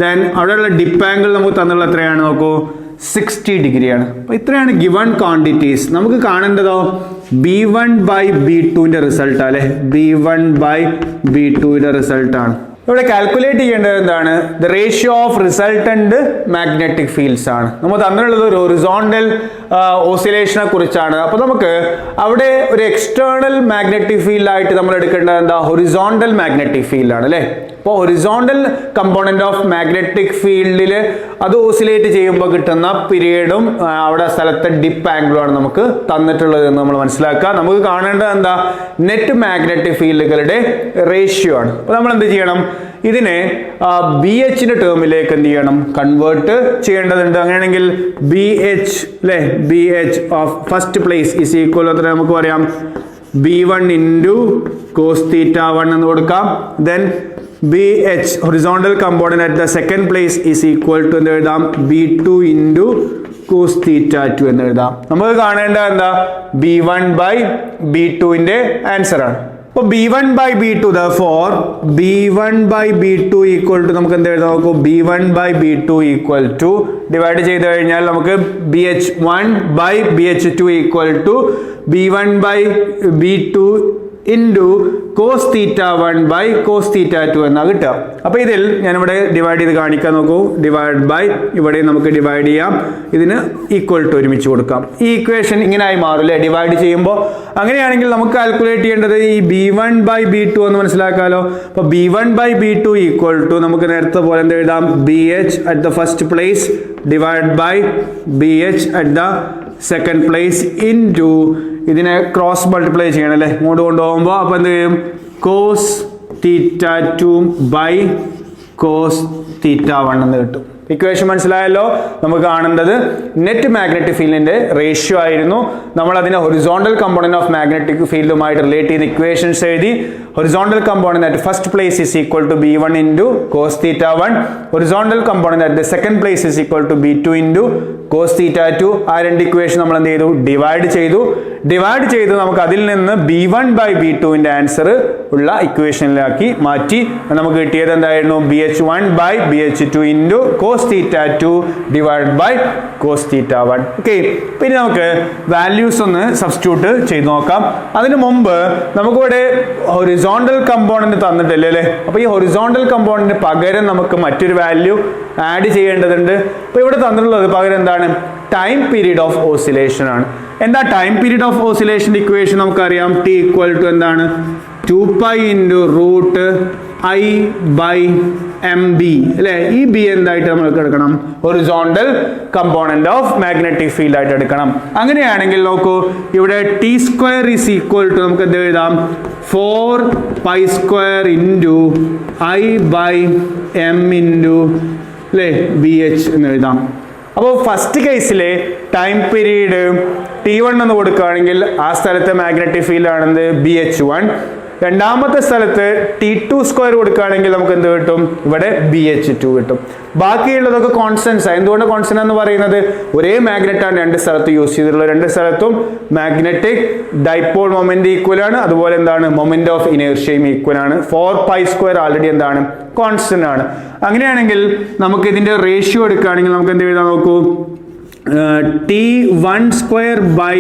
Speaker 1: ദെൻ അവിടെയുള്ള ഡിപ്പ് ആംഗിൾ നമുക്ക് തന്നുള്ള എത്രയാണ് നോക്കൂ, 60 ഡിഗ്രിയാണ്. അപ്പോൾ ഇത്രയാണ് ഗിവൺ ക്വാണ്ടിറ്റീസ്. നമുക്ക് കാണേണ്ടതോ B1/B2ന്റെ റിസൾട്ട് അല്ലെ, B1/B2ന്റെ റിസൾട്ടാണ്. ഇവിടെ കാൽക്കുലേറ്റ് ചെയ്യേണ്ടത് എന്താണ്, the ratio of resultant magnetic fields ആണ്. നമ്മൾ തന്നിട്ടുള്ളത് ഒരു ഹൊറിസോണ്ടൽ ഓസിലേഷനെ കുറിച്ചാണ്. അപ്പോൾ നമുക്ക് അവിടെ ഒരു എക്സ്റ്റേണൽ മാഗ്നറ്റിക് ഫീൽഡ് ആയിട്ട് നമ്മൾ എടുക്കേണ്ടത് എന്താ, ഹൊറിസോണ്ടൽ മാഗ്നറ്റിക് ഫീൽഡ് ആണ് അല്ലേ. അപ്പോൾ ഹൊറിസോണ്ടൽ കമ്പോണന്റ് ഓഫ് മാഗ്നറ്റിക് ഫീൽഡിൽ അത് ഓസിലേറ്റ് ചെയ്യുമ്പോൾ കിട്ടുന്ന പീരീഡും അവിടെ സ്ഥലത്തെ ഡിപ്പ് ആംഗിളുമാണ് നമുക്ക് തന്നിട്ടുള്ളത് എന്ന് നമ്മൾ മനസ്സിലാക്കുക. നമുക്ക് കാണേണ്ടത് എന്താ, നെറ്റ് മാഗ്നറ്റിക് ഫീൽഡുകളുടെ റേഷ്യോ ആണ്. അപ്പോൾ നമ്മൾ എന്ത് ചെയ്യണം, ഇതിനെ BHന്റെ ടേമിലേക്ക് എന്ത് ചെയ്യണം, കൺവേർട്ട് ചെയ്യേണ്ടതുണ്ട്. അങ്ങനെയാണെങ്കിൽ BH അല്ലേ, BH of first place is equal എത്ര നമുക്ക് പറയാം, B1 ഇൻറ്റു കോസ് θ1 എന്ന് കൊടുക്കാം. Then BH horizontal component at the second place is equal to എന്ന് എഴുതാം, B2 ഇൻറ്റു കോസ് θ2 എന്ന് എഴുതാം. നമുക്ക് കാണേണ്ടത് എന്താ, B1/B2ന്റെ ആൻസർ ആണ്. അപ്പോൾ B1/B2 therefore B1/B2 equal to നമുക്ക് എന്ത് എഴുതാം നോക്കൂ, B1/B2 ഈക്വൽ ടു ഡിവൈഡ് ചെയ്ത് കഴിഞ്ഞാൽ നമുക്ക് BH1/BH2 equal to B1/B2 into cos θ1/കോസ് θ2 എന്നാണ് കിട്ടുക. അപ്പോൾ ഇതിൽ ഞാനിവിടെ ഡിവൈഡ് ചെയ്ത് കാണിക്കാൻ നോക്കൂ, ഡിവൈഡ് ബൈ ഇവിടെ നമുക്ക് ഡിവൈഡ് ചെയ്യാം, ഇതിന് ഈക്വൽ ടു ഒരുമിച്ച് കൊടുക്കാം. ഈ ഇക്വേഷൻ ഇങ്ങനെയായി മാറില്ലേ ഡിവൈഡ് ചെയ്യുമ്പോൾ. അങ്ങനെയാണെങ്കിൽ നമുക്ക് കാൽക്കുലേറ്റ് ചെയ്യേണ്ടത് ഈ B1/B2 എന്ന് മനസ്സിലാക്കാമല്ലോ. അപ്പോൾ B1/B2 ഈക്വൽ ടു നമുക്ക് നേരത്തെ പോലെ എന്ത് എഴുതാം, BH at the first place divide by BH at the second place into ഇതിനെ ക്രോസ് മൾട്ടിപ്ലൈ ചെയ്യണം അല്ലേ, ഇങ്ങോട്ട് കൊണ്ടുപോകുമ്പോൾ. അപ്പോൾ എന്ത് ചെയ്യും, കോസ് θ2 ബൈ കോസ് θ1 എന്ന് കിട്ടും. ഇക്വേഷൻ മനസ്സിലായല്ലോ. നമുക്ക് കാണേണ്ടത് നെറ്റ് മാഗ്നറ്റിക് ഫീൽഡിന്റെ റേഷ്യോ ആയിരുന്നു. നമ്മൾ അതിനെ ഹൊറിസോണ്ടൽ കമ്പോണന്റ് ഓഫ് മാഗ്നറ്റിക് ഫീൽഡുമായിട്ട് റിലേറ്റ് ചെയ്ത് ഇക്വേഷൻസ് എഴുതി. Horizontal component at first place is equal to B1 into cos theta 1. Horizontal component at the second place is equal to B2 into cos theta 2. ആ രണ്ട് ഇക്വേഷൻ നമ്മൾ എന്ത് ചെയ്തു? ഡിവൈഡ് ചെയ്ത് നമുക്ക് അതിൽ നിന്ന് B1 ബൈ B2ന്റെ ആൻസർ ഉള്ള ഇക്വേഷനിലാക്കി മാറ്റി. നമുക്ക് കിട്ടിയത് എന്തായിരുന്നു? BH1 by BH2 into cos theta 2 divide by cos theta 1. Okay, പിന്നെ നമുക്ക് വാല്യൂസ് ഒന്ന് സബ്സ്റ്റിറ്റ്യൂട്ട് ചെയ്ത് നോക്കാം. അതിനു മുമ്പ് നമുക്കിവിടെ ഹൊറിസോണ്ടൽ കമ്പോണന്റ് തന്നിട്ടില്ല അല്ലേ? അപ്പൊ ഈ ഹൊറിസോണ്ടൽ കമ്പോണന്റിന് പകരം നമുക്ക് മറ്റൊരു വാല്യൂ ആഡ് ചെയ്യേണ്ടതുണ്ട്. അപ്പൊ ഇവിടെ തന്നിട്ടുള്ളത് പകരം എന്താണ്? ടൈം പീരീഡ് ഓഫ് ഓസിലേഷൻ ആണ്. എന്താ ടൈം പീരീഡ് ഓഫ് ഓസിലേഷന്റെ ഇക്വേഷൻ? നമുക്കറിയാം T ഈക്വൽ ടു എന്താണ്? 2π into root I by MB അല്ലെ? ഈ B എന്തായിട്ട് നമുക്ക് എടുക്കണം? Horizontal component of magnetic field ആയിട്ട് എടുക്കണം. അങ്ങനെയാണെങ്കിൽ നോക്കൂ, ഇവിടെ T square is equal to നമുക്ക് എന്ത് എഴുതാം? 4π square into I by M into അല്ലേ BH എന്ന് എഴുതാം. അപ്പോൾ ഫസ്റ്റ് കേസിലെ ടൈം പീരീഡ് T1 എന്ന് കൊടുക്കുകയാണെങ്കിൽ ആ സ്ഥലത്തെ മാഗ്നറ്റിക് ഫീൽഡ് ആണെന്ന് BH1. രണ്ടാമത്തെ സ്ഥലത്ത് T2 സ്ക്വയർ കൊടുക്കുകയാണെങ്കിൽ നമുക്ക് എന്ത് കിട്ടും? ഇവിടെ BH2 കിട്ടും. ബാക്കിയുള്ളതൊക്കെ കോൺസ്റ്റൻസ്. എന്തുകൊണ്ട് കോൺസ്റ്റന്റ് എന്ന് പറയുന്നത്? ഒരേ മാഗ്നറ്റ് ആണ് രണ്ട് സ്ഥലത്ത് യൂസ് ചെയ്തിട്ടുള്ളത്. രണ്ട് സ്ഥലത്തും മാഗ്നറ്റിക് ഡൈപോൾ മൊമെന്റ് ഈക്വൽ ആണ്. അതുപോലെ എന്താണ്? മൊമെന്റ് ഓഫ് ഇനേർഷ്യയും ഈക്വൽ ആണ്. 4π സ്ക്വയർ ആൾറെഡി എന്താണ്? കോൺസ്റ്റന്റ് ആണ്. അങ്ങനെയാണെങ്കിൽ നമുക്ക് ഇതിന്റെ റേഷ്യോ എടുക്കുകയാണെങ്കിൽ നമുക്ക് എന്ത് എഴുതാൻ നോക്കൂ? T1 square by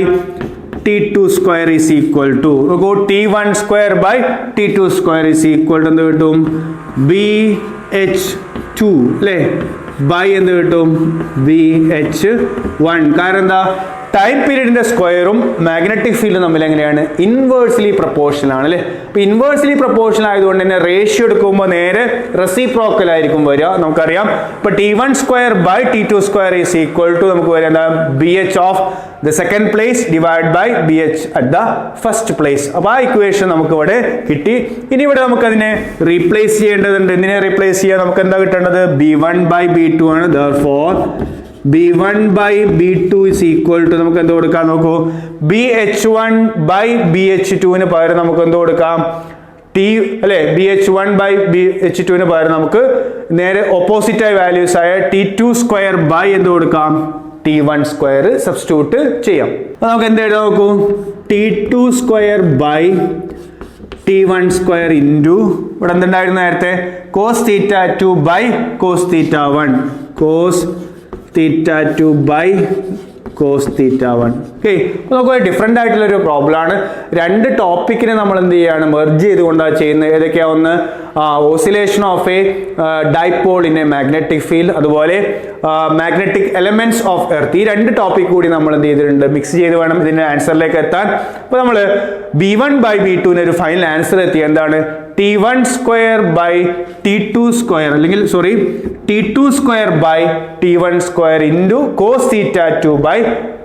Speaker 1: T2 square is equal to നോക്കൂ, T1 square by T2 square is equal to എന്ത് കിട്ടും? BH2 അല്ലേ ബൈ എന്ത് കിട്ടും? BH1. കാരണം എന്താ? ടൈം പീരീഡിന്റെ സ്ക്വയറും മാഗ്നറ്റിക് ഫീൽഡും തമ്മിൽ എങ്ങനെയാണ്? ഇൻവേഴ്സ്ലി പ്രൊപ്പോർഷണൽ ആണ് അല്ലേ? അപ്പൊ ഇൻവേഴ്സ്ലി പ്രൊപ്പോർഷണൽ ആയതുകൊണ്ട് തന്നെ റേഷ്യോ എടുക്കുമ്പോൾ നേരെ റെസിപ്രോക്കൽ ആയിരിക്കും വരിക. നമുക്കറിയാം ഇപ്പൊ T1 square by T2 square is equal to നമുക്ക് വരിക എന്താ? BH of the second place divide by BH at the first place. അപ്പൊ ആ ഇക്വേഷൻ നമുക്ക് ഇവിടെ കിട്ടി. ഇനി ഇവിടെ നമുക്ക് അതിനെ റീപ്ലേസ് ചെയ്യേണ്ടതുണ്ട്. എന്തിനെ റീപ്ലേസ് ചെയ്യാൻ? നമുക്ക് എന്താ കിട്ടേണ്ടത്? B1 ബൈ B2 ആണ്. therefore B1 by B2 is equal to നമുക്ക് എന്ത് കൊടുക്കാം നോക്കൂ? BH1 by BH2 പകരം നമുക്ക് എന്ത് കൊടുക്കാം? അല്ലെ BH1 by BH2 പകരം നമുക്ക് നേരെ ഓപ്പോസിറ്റ് ആയ വാല്യൂസ് ആയ T2 സ്ക്വയർ ബൈ എന്ത് കൊടുക്കാം? T1 സ്ക്വയർ സബ്സ്റ്റിറ്റ്യൂട്ട് ചെയ്യാം. അപ്പൊ നമുക്ക് എന്ത് എഴുതാം നോക്കൂ? T2 square by T1 square into ഇവിടെ എന്തുണ്ടായിരുന്നു നേരത്തെ? cos theta 2 by cos theta 1 cos theta 2 by cos theta 1. Okay, നമുക്ക് ഡിഫറെൻ്റ് ആയിട്ടുള്ള ഒരു പ്രോബ്ലം ആണ്. രണ്ട് ടോപ്പിക്കിനെ നമ്മൾ എന്ത് ചെയ്യാണ്? മെർജ് ചെയ്തുകൊണ്ടാണ് ചെയ്യുന്നത്. ഏതൊക്കെയാ? ഒന്ന് oscillation of A dipole in A magnetic field, അതുപോലെ മാഗ്നറ്റിക് എലമെന്റ്സ് ഓഫ് എർത്ത്. ഈ രണ്ട് ടോപ്പിക് കൂടി നമ്മൾ എന്ത് ചെയ്തിട്ടുണ്ട്? മിക്സ് ചെയ്ത് വേണം ഇതിന്റെ ആൻസറിലേക്ക് എത്താൻ. അപ്പോൾ നമ്മൾ B1 ബൈ B2 ഒരു ഫൈനൽ ആൻസർ എത്തി. എന്താണ്? T1 square by T2 square അല്ലെങ്കിൽ T2 square by T1 square into cos theta 2 by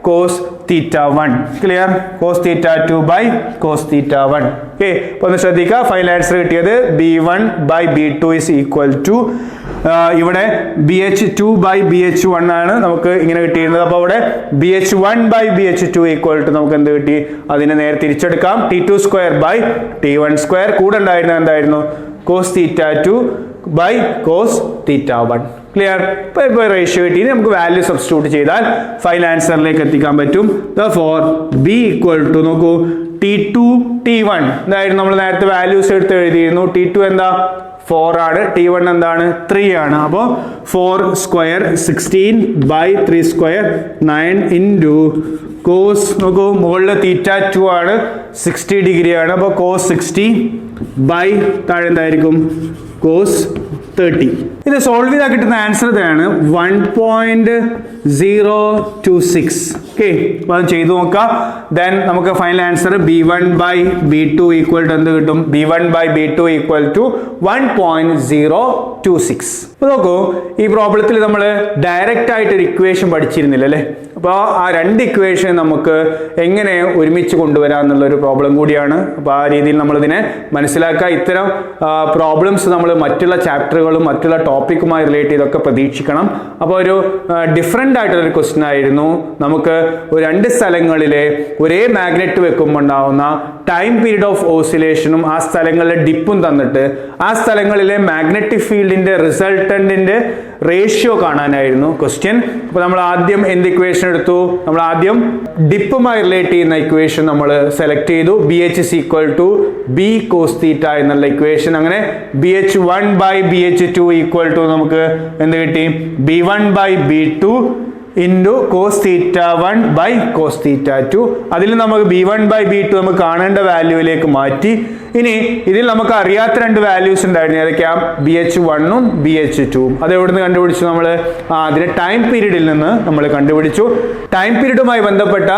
Speaker 1: cos theta 1. Clear? Cos theta 2 by cos theta 1. Okay, അപ്പൊ ഒന്ന് ശ്രദ്ധിക്കുക. ഫൈനൽ ആൻസർ കിട്ടിയത് B1 by B2 is equal to ഇവിടെ BH2 ബൈ BH1 ആണ് നമുക്ക് ഇങ്ങനെ കിട്ടിയിരുന്നത്. അപ്പോൾ അവിടെ BH1 by BH2 equal to നമുക്ക് എന്ത് കിട്ടി? അതിനെ നേരെ തിരിച്ചെടുക്കാം. T2 square by T1 square. കൂടെ ഉണ്ടായിരുന്നത് എന്തായിരുന്നു? Cos theta 2 by cos theta 1. Clear? ഇപ്പൊ റേഷ്യോ കിട്ടി. നമുക്ക് വാല്യൂ സബ്സ്റ്റിറ്റ്യൂട്ട് ചെയ്താൽ ഫൈനൽ ആൻസറിലേക്ക് എത്തിക്കാൻ പറ്റും. therefore B ഈക്വൽ ടു നോക്കൂ, T2 T1 എന്തായിരുന്നു? നമ്മൾ നേരത്തെ വാല്യൂസ് എടുത്ത് എഴുതിയിരുന്നു. T2 എന്താ? 4 ആണ്. T1 എന്താണ്? 3 ആണ്. അപ്പോൾ 4 square 16 by 3 square 9 into cos നോക്കൂ, മുകളിൽ തീറ്റ 2 ആണ്, 60 ഡിഗ്രി ആണ്. അപ്പോൾ കോസ് 60 ബൈ താഴെ എന്തായിരിക്കും? കോസ് 30. ഇത് സോൾവ് ചെയ്താൽ കിട്ടുന്ന ആൻസർ ഇതാണ് 1.026. ഓക്കെ, അപ്പോൾ അത് ചെയ്തു നോക്കാം. ദെൻ നമുക്ക് final answer B1/B2 equal to എന്ത് കിട്ടും? B1/B2 equal to 1.026. അപ്പോൾ നോക്കൂ, ഈ പ്രോബ്ലത്തിൽ നമ്മൾ ഡയറക്റ്റ് ആയിട്ട് ഒരു ഇക്വേഷൻ പഠിച്ചിരുന്നില്ല അല്ലേ? അപ്പോൾ ആ രണ്ട് ഇക്വേഷൻ നമുക്ക് എങ്ങനെ ഒരുമിച്ച് കൊണ്ടുവരാം എന്നുള്ളൊരു പ്രോബ്ലം കൂടിയാണ്. അപ്പോൾ ആ രീതിയിൽ നമ്മളിതിനെ മനസ്സിലാക്കുക. ഇത്തരം പ്രോബ്ലംസ് നമ്മൾ മറ്റുള്ള ചാപ്റ്ററുകളും മറ്റുള്ള ടോപ്പിക്കുമായി റിലേറ്റ് ചെയ്തൊക്കെ പ്രതീക്ഷിക്കണം. അപ്പോൾ ഒരു ഡിഫറെൻ്റ് ആയിട്ടുള്ളൊരു ക്വസ്റ്റ്യൻ ആയിരുന്നു. നമുക്ക് രണ്ട് സ്ഥലങ്ങളിലെ ഒരേ മാഗ്നറ്റ് വെക്കുമ്പോൾ ഉണ്ടാവുന്ന ടൈം പീരീഡ് ഓഫ് ഓസിലേഷനും ആ സ്ഥലങ്ങളിലെ ഡിപ്പും തന്നിട്ട് ആ സ്ഥലങ്ങളിലെ മാഗ്നറ്റിക് ഫീൽഡിന്റെ റിസൾട്ടന്റിന്റെ റേഷ്യോ കാണാനായിരുന്നു ക്വസ്റ്റ്യൻ. അപ്പോൾ നമ്മൾ ആദ്യം എന്ത് ഇക്വേഷൻ എടുത്തു? നമ്മൾ ആദ്യം ഡിപ്പുമായി റിലേറ്റ് ചെയ്യുന്ന ഇക്വേഷൻ നമ്മൾ സെലക്ട് ചെയ്തു. BH is equal to B cos theta എന്നുള്ള ഇക്വേഷൻ. അങ്ങനെ BH1/BH2 ഈക്വൽ ടു നമുക്ക് എന്ത് കിട്ടി? B1/B2 ഇൻറ്റു കോസ് തീറ്റ 1/cos theta 2. അതിൽ നമുക്ക് B1/B2 നമുക്ക് കാണേണ്ട വാല്യൂവിലേക്ക് മാറ്റി. ഇനി ഇതിൽ നമുക്ക് അറിയാത്ത രണ്ട് വാല്യൂസ് ഉണ്ടായിരുന്നു. ഏതൊക്കെയാ? BH1ഉം BH2ഉം. അത് എവിടെ നിന്ന് കണ്ടുപിടിച്ചു നമ്മൾ? അതിന്റെ ടൈം പീരീഡിൽ നിന്ന് നമ്മൾ കണ്ടുപിടിച്ചു. ടൈം പീരീഡുമായി ബന്ധപ്പെട്ട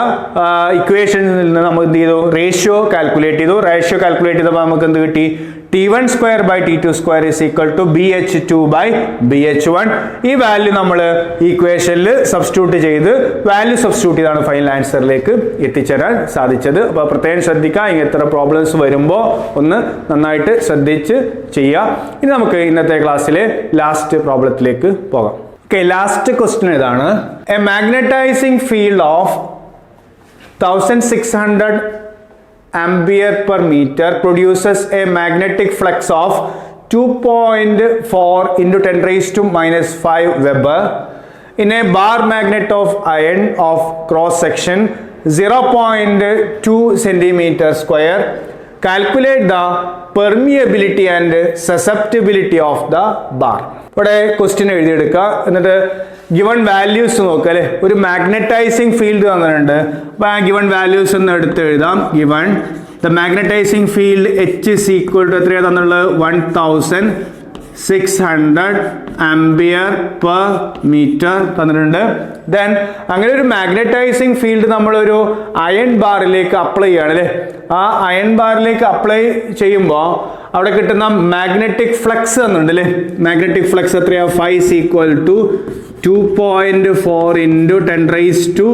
Speaker 1: ഇക്വേഷനിൽ നിന്ന് നമ്മൾ എന്ത് ചെയ്തു? റേഷ്യോ കാൽക്കുലേറ്റ് ചെയ്തു. റേഷ്യോ കാൽക്കുലേറ്റ് ചെയ്തപ്പോൾ നമുക്ക് എന്ത് കിട്ടി? T1/T2² is equal to BH2/BH1. ഈ വാല്യൂ നമ്മൾ ഈക്വേഷനിൽ സബ്സ്റ്റിറ്റ്യൂട്ട് ചെയ്ത് വാല്യൂ സബ്സ്റ്റിറ്റ്യൂട്ട് ചെയ്താണ് ഫൈനൽ ആൻസറിലേക്ക് എത്തിച്ചേരാൻ സാധിച്ചത്. അപ്പോൾ പ്രത്യേകം ശ്രദ്ധിക്കുക, ഇങ്ങനത്തെ പ്രോബ്ലംസ് വരുമ്പോൾ ഒന്ന് നന്നായിട്ട് ശ്രദ്ധിച്ച് ചെയ്യുക. ഇനി നമുക്ക് ഇന്നത്തെ ക്ലാസ്സിലെ ലാസ്റ്റ് പ്രോബ്ലത്തിലേക്ക് പോകാം. ഓക്കെ, ലാസ്റ്റ് ക്വസ്റ്റ്യൻ ഇതാണ്. A magnetising field of 1600 ampere per meter produces a magnetic flux of 2.4 into 10 raised to minus 5 Weber in a bar magnet of iron of cross section 0.2 centimeter square. Calculate the permeability and susceptibility of the bar. ഇവിടെ ക്വസ്റ്റ്യൻ എഴുതിയെടുക്കുക. എന്നിട്ട് ഗിവൺ വാല്യൂസ് നോക്കുക അല്ലെ. ഒരു മാഗ്നറ്റൈസിംഗ് ഫീൽഡ് തന്നിട്ടുണ്ട്. അപ്പോൾ ആ ഗിവൺ വാല്യൂസ് ഒന്ന് എടുത്ത് എഴുതാം. Given the magnetising field H is equal to എത്രയാണ് തന്നുള്ളത്? 1600 ആംപിയർ പെർ മീറ്റർ തന്നിട്ടുണ്ട്. ദെൻ അങ്ങനെ ഒരു മാഗ്നറ്റൈസിംഗ് ഫീൽഡ് നമ്മളൊരു അയൺ ബാറിലേക്ക് അപ്ലൈ ചെയ്യാണ് അല്ലേ. ആ അയൺ ബാറിലേക്ക് അപ്ലൈ ചെയ്യുമ്പോൾ അവിടെ കിട്ടുന്ന മാഗ്നറ്റിക് ഫ്ലക്സ് തന്നിട്ടുണ്ട് അല്ലേ. മാഗ്നറ്റിക് ഫ്ലക്സ് എത്രയാ? 5 is equal to 2.4 into 10 raised to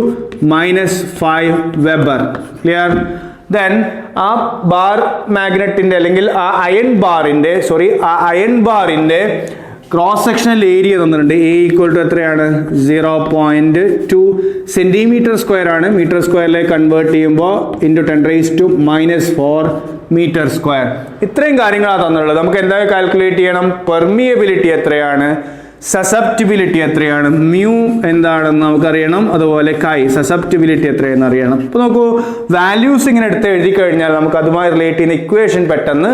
Speaker 1: minus 5 Weber. Clear? Then ആ ബാർ മാഗ്നറ്റിന്റെ അല്ലെങ്കിൽ ആ അയൺ ബാറിന്റെ ക്രോസ് സെക്ഷണൽ ഏരിയ തന്നിട്ടുണ്ട്. A ഈക്വൽ ടു എത്രയാണ്? 0.2 സെന്റിമീറ്റർ സ്ക്വയർ ആണ്. മീറ്റർ സ്ക്വയറിലേക്ക് കൺവേർട്ട് ചെയ്യുമ്പോൾ into 10 raised to minus 4 metre square. ഇത്രയും കാര്യങ്ങളാണ് തന്നുള്ളത്. നമുക്ക് എന്താ കാൽക്കുലേറ്റ് ചെയ്യണം? പെർമിയബിലിറ്റി എത്രയാണ്, സസെപ്റ്റിബിലിറ്റി എത്രയാണ്, മ്യൂ എന്താണെന്ന് നമുക്കറിയണം, അതുപോലെ കൈ സസെപ്റ്റിബിലിറ്റി എത്രയെന്ന് അറിയണം. അപ്പോൾ നോക്കൂ, വാല്യൂസ് ഇങ്ങനെ എടുത്ത് എഴുതി കഴിഞ്ഞാൽ നമുക്ക് അതുമായി റിലേറ്റ് ചെയ്യുന്ന ഇക്വേഷൻ പെട്ടെന്ന്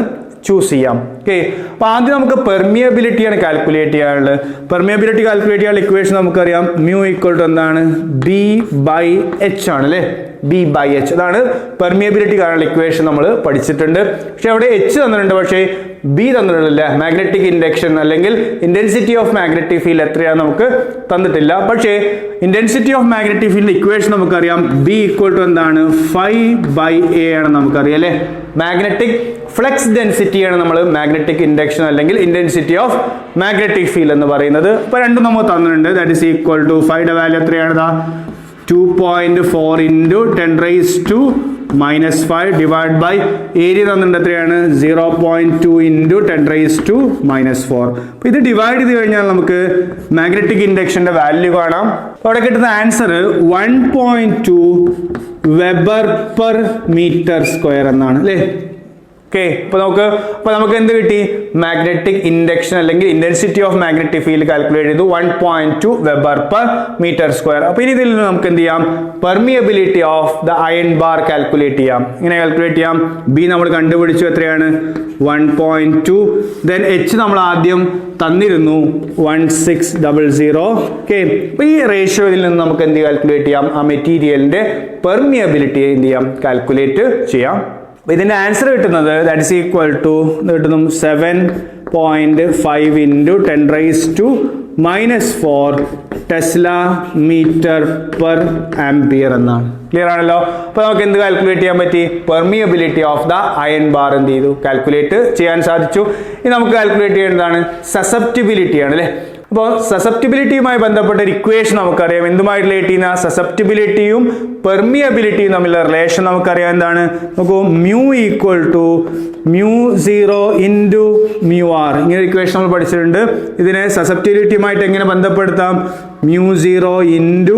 Speaker 1: ചൂസ് ചെയ്യാം. ഓക്കെ, അപ്പോൾ ആദ്യം നമുക്ക് പെർമിയബിലിറ്റിയാണ് കാൽക്കുലേറ്റ് ചെയ്യാനുള്ളത്. പെർമിയബിലിറ്റി കാൽക്കുലേറ്റ് ചെയ്യാനുള്ള ഇക്വേഷൻ നമുക്കറിയാം. മ്യൂ ഈക്വൽ ടു എന്താണ്? B/H ആണ് അല്ലേ. B/H അതാണ് പെർമിയബിലിറ്റി കാരണമുള്ള ഇക്വേഷൻ നമ്മൾ പഠിച്ചിട്ടുണ്ട്. പക്ഷെ അവിടെ H തന്നിട്ടുണ്ട്, പക്ഷേ B തന്നിട്ടില്ല. മാഗ്നറ്റിക് ഇൻഡക്ഷൻ അല്ലെങ്കിൽ ഇന്റൻസിറ്റി ഓഫ് മാഗ്നറ്റിക് ഫീൽഡ് എത്രയാണെന്ന് നമുക്ക് തന്നിട്ടില്ല. പക്ഷേ intensity of magnetic field equation നമുക്കറിയാം. B ഈക്വൽ ടു എന്താണ്? 5/A ആണെന്ന് നമുക്കറിയാം അല്ലേ. മാഗ്നറ്റിക് ഫ്ലക്സ് ഡെൻസിറ്റിയാണ് നമ്മൾ മാഗ്നറ്റിക് ഇൻഡക്ഷൻ അല്ലെങ്കിൽ ഇന്റൻസിറ്റി ഓഫ് മാഗ്നറ്റിക് ഫീൽഡ് എന്ന് പറയുന്നത്. ഇപ്പോൾ രണ്ടും നമുക്ക് തന്നിട്ടുണ്ട്. ദാറ്റ് ഈസ് ഈക്വൽ ടു 5യുടെ വാല്യൂ എത്രയാണ്? 2.4 into 10 raised to minus 5 divided by area തന്നിട്ടുണ്ട് എത്രയാണ്? 0.2 into 10 raised to minus 4. അപ്പോൾ ഇത് ഡിവൈഡ് ചെയ്ത് കഴിഞ്ഞാൽ നമുക്ക് മാഗ്നറ്റിക് ഇൻഡക്ഷന്റെ വാല്യൂ കാണാം. അവിടെ കിട്ടുന്ന answer 1.2 weber per metre square എന്നാണ് അല്ലേ. ഓക്കെ, അപ്പോൾ നമുക്ക് എന്ത് കിട്ടി? മാഗ്നറ്റിക് ഇൻഡക്ഷൻ അല്ലെങ്കിൽ intensity of magnetic field calculate ചെയ്തു 1.2 വെബർ പെർ മീറ്റർ സ്ക്വയർ. അപ്പോൾ ഇനി ഇതിൽ നിന്ന് നമുക്ക് എന്ത് ചെയ്യാം? Permeability of the iron bar calculate ചെയ്യാം. ഇങ്ങനെ കാൽക്കുലേറ്റ് ചെയ്യാം. B നമ്മൾ കണ്ടുപിടിച്ചു എത്രയാണ്? 1.2. ദെൻ H നമ്മൾ ആദ്യം തന്നിരുന്നു 1600. ഓക്കെ, അപ്പോൾ ഈ റേഷ്യോയിൽ നിന്ന് നമുക്ക് എന്ത് കാൽക്കുലേറ്റ് ചെയ്യാം? ആ മെറ്റീരിയലിന്റെ പെർമിയബിലിറ്റി എന്ത് ചെയ്യാം? കാൽക്കുലേറ്റ് ചെയ്യാം. ഇതിന്റെ ആൻസർ കിട്ടുന്നത് ദാറ്റ് ഈസ് ഈക്വൽ ടു കിട്ടുന്നു 7.5 into 10 raised to -4 tesla metre per ampere എന്നാണ്. ക്ലിയർ ആണല്ലോ. അപ്പൊ നമുക്ക് എന്ത് കാൽക്കുലേറ്റ് ചെയ്യാൻ പറ്റി? Permeability of the iron bar എന്ത് ചെയ്തു? കാൽക്കുലേറ്റ് ചെയ്യാൻ സാധിച്ചു. ഇനി നമുക്ക് കാൽക്കുലേറ്റ് ചെയ്യേണ്ടതാണ് സസെപ്റ്റിബിലിറ്റി ആണ് അല്ലേ. അപ്പോൾ സസെപ്റ്റിബിലിറ്റിയുമായി ബന്ധപ്പെട്ട ഒരു ഇക്വേഷൻ നമുക്കറിയാം. എന്തുമായി റിലേറ്റ് ചെയ്യുന്ന? സസെപ്റ്റിബിലിറ്റിയും പെർമിയബിലിറ്റിയും തമ്മിലുള്ള റിലേഷൻ നമുക്കറിയാം. എന്താണ്? നോക്കൂ, mu equal to μ0 into μr. ഇങ്ങനെ ഒരു ഇക്വേഷൻ നമ്മൾ പഠിച്ചിട്ടുണ്ട്. ഇതിനെ സസെപ്റ്റിബിലിറ്റിയുമായിട്ട് എങ്ങനെ ബന്ധപ്പെടുത്താം? μ0 ഇൻറ്റു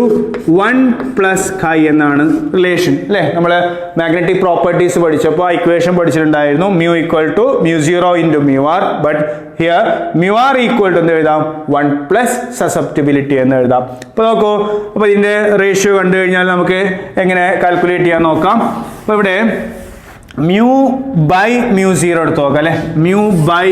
Speaker 1: 1 പ്ലസ് chi എന്നാണ് റിലേഷൻ അല്ലേ. നമ്മൾ മാഗ്നറ്റിക് പ്രോപ്പർട്ടീസ് പഠിച്ചപ്പോൾ ആ ഇക്വേഷൻ പഠിച്ചിട്ടുണ്ടായിരുന്നു. Mu equal to μ0 into μr. But here μr equal to എന്ത് എഴുതാം? 1 പ്ലസ് സസെപ്റ്റിബിലിറ്റി എന്ന് എഴുതാം. അപ്പോൾ നോക്കൂ, അപ്പോൾ ഇതിൻ്റെ റേഷ്യോ കണ്ടു കഴിഞ്ഞാൽ നമുക്ക് എങ്ങനെ കാൽക്കുലേറ്റ് ചെയ്യാൻ നോക്കാം. അപ്പോൾ ഇവിടെ മ്യൂ ബൈ μ0 എടുത്ത് നോക്കാം അല്ലേ. മ്യൂ ബൈ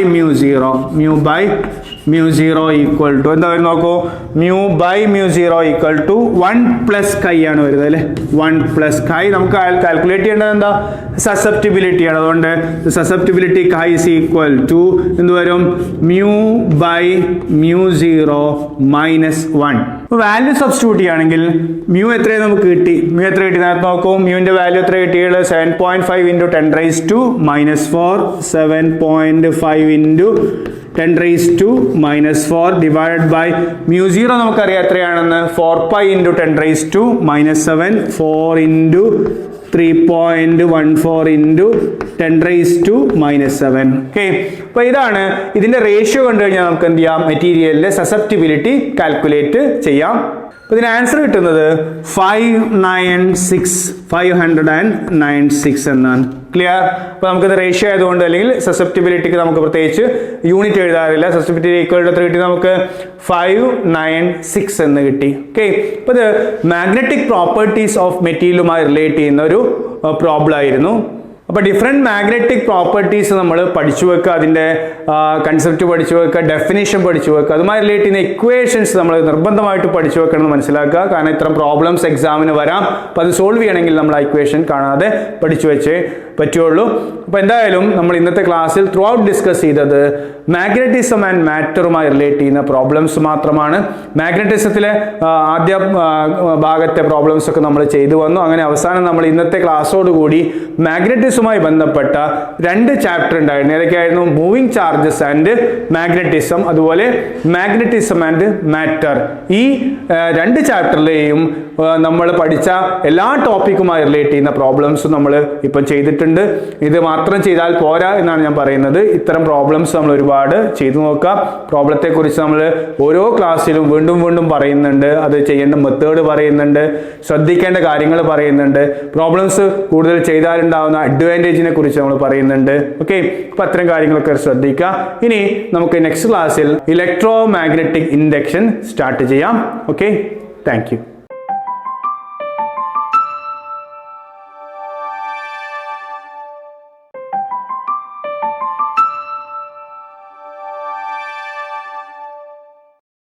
Speaker 1: μ0 ഈക്വൽ ടു എന്താ വരുന്നത് നോക്കൂ. Mu by μ0 equal to 1 plus chi ആണ് വരുന്നത് അല്ലേ. 1 പ്ലസ് chi. നമുക്ക് കാൽക്കുലേറ്റ് ചെയ്യേണ്ടത് എന്താ? സസെപ്റ്റിബിലിറ്റി ആണ്. അതുകൊണ്ട് susceptibility chi is equal to എന്ത് വരും? Mu by μ0 minus 1. Value substitute ചെയ്യുകയാണെങ്കിൽ മ്യൂ എത്രയാണ് നമുക്ക് കിട്ടി? മ്യൂ എത്ര കിട്ടി നേരത്തെ നോക്കൂ. മ്യൂവിന്റെ വാല്യൂ എത്ര കിട്ടിയത്? 7.5 ഇൻറ്റു 10⁻⁻⁻⁴ 7.5 ഇൻറ്റു 10⁻⁻⁴ ഡിവൈഡഡ് ബൈ μ0 നമുക്കറിയാം എത്രയാണെന്ന്? 4π ഇൻറ്റു 10⁻⁻⁷ 4 ഇൻറ്റു 3.14 ഇൻറ്റു 10⁻⁻⁷. ഓക്കെ, അപ്പൊ ഇതാണ് ഇതിന്റെ റേഷ്യോ കണ്ടു കഴിഞ്ഞാൽ നമുക്ക് എന്ത് ചെയ്യാം? മെറ്റീരിയലിന്റെ സസെപ്റ്റിബിലിറ്റി കാൽക്കുലേറ്റ് ചെയ്യാം. അപ്പൊ ഇതിന് ആൻസർ കിട്ടുന്നത് 596 എന്നാണ്. ക്ലിയർ? അപ്പൊ നമുക്കിത് റേഷ്യോ ആയതുകൊണ്ട് അല്ലെങ്കിൽ സസെപ്റ്റിബിലിറ്റിക്ക് നമുക്ക് പ്രത്യേകിച്ച് യൂണിറ്റ് എഴുതാറില്ല. സസെപ്റ്റിബിലിറ്റി ഈക്വൽ ടു എത്ര കിട്ടി നമുക്ക്? 596 എന്ന് കിട്ടി. ഓക്കെ, അപ്പൊ ഇത് മാഗ്നറ്റിക് പ്രോപ്പർട്ടീസ് ഓഫ് മെറ്റീരിയലുമായി റിലേറ്റ് ചെയ്യുന്ന ഒരു പ്രോബ്ലം ആയിരുന്നു. അപ്പോൾ ഡിഫറെൻറ്റ് മാഗ്നറ്റിക് പ്രോപ്പർട്ടീസ് നമ്മൾ പഠിച്ചു വെക്കുക, അതിൻ്റെ കൺസെപ്റ്റ് പഠിച്ചു വെക്കുക, ഡെഫിനേഷൻ പഠിച്ചു വെക്കുക, അതുമായി റിലേറ്റ് ചെയ്യുന്ന ഇക്വേഷൻസ് നമ്മൾ നിർബന്ധമായിട്ട് പഠിച്ചു വെക്കണം എന്ന് മനസ്സിലാക്കുക. കാരണം ഇത്തരം പ്രോബ്ലംസ് എക്സാമിന് വരാം. അപ്പോൾ അത് സോൾവ് ചെയ്യണമെങ്കിൽ നമ്മൾ ആ ഇക്വേഷൻ കാണാതെ പഠിച്ചു വെച്ചേ പറ്റുള്ളൂ. അപ്പോൾ എന്തായാലും നമ്മൾ ഇന്നത്തെ ക്ലാസ്സിൽ ത്രൂ ഔട്ട് ഡിസ്കസ് ചെയ്തത് മാഗ്നറ്റിസം ആൻഡ് മാറ്ററുമായി റിലേറ്റ് ചെയ്യുന്ന പ്രോബ്ലംസ് മാത്രമാണ്. മാഗ്നറ്റിസത്തിലെ ആദ്യ ഭാഗത്തെ പ്രോബ്ലംസ് ഒക്കെ നമ്മൾ ചെയ്തു വന്നു. അങ്ങനെ അവസാനം നമ്മൾ ഇന്നത്തെ ക്ലാസ്സോടുകൂടി മാഗ്നറ്റിസവുമായി ബന്ധപ്പെട്ട 2 ചാപ്റ്റർ ഉണ്ടായിരുന്നു. ഏതൊക്കെയായിരുന്നു? മൂവിങ് ചാർജസ് ആൻഡ് മാഗ്നറ്റിസം, അതുപോലെ മാഗ്നറ്റിസം ആൻഡ് മാറ്റർ. ഈ 2 ചാപ്റ്ററിലെയും നമ്മൾ പഠിച്ച എല്ലാ ടോപ്പിക്കുമായി റിലേറ്റ് ചെയ്യുന്ന പ്രോബ്ലംസ് നമ്മൾ ഇപ്പം ചെയ്തിട്ടുണ്ട്. ഇത് മാത്രം ചെയ്താൽ പോരാ എന്നാണ് ഞാൻ പറയുന്നത്. ഇത്തരം പ്രോബ്ലംസ് നമ്മൾ ഒരുപാട് ചെയ്തു നോക്കാം. പ്രോബ്ലത്തെ കുറിച്ച് നമ്മൾ ഓരോ ക്ലാസ്സിലും വീണ്ടും വീണ്ടും പറയുന്നുണ്ട്. അത് ചെയ്യേണ്ട മെത്തേഡ് പറയുന്നുണ്ട്, ശ്രദ്ധിക്കേണ്ട കാര്യങ്ങൾ പറയുന്നുണ്ട്, പ്രോബ്ലംസ് കൂടുതൽ ചെയ്താലുണ്ടാവുന്ന അഡ്വാൻറ്റേജിനെ കുറിച്ച് നമ്മൾ പറയുന്നുണ്ട്. ഓക്കെ, അപ്പോൾ അത്തരം കാര്യങ്ങളൊക്കെ ശ്രദ്ധിക്കുക. ഇനി നമുക്ക് നെക്സ്റ്റ് ക്ലാസ്സിൽ ഇലക്ട്രോ മാഗ്നറ്റിക് ഇൻഡക്ഷൻ സ്റ്റാർട്ട് ചെയ്യാം. Okay, thank you.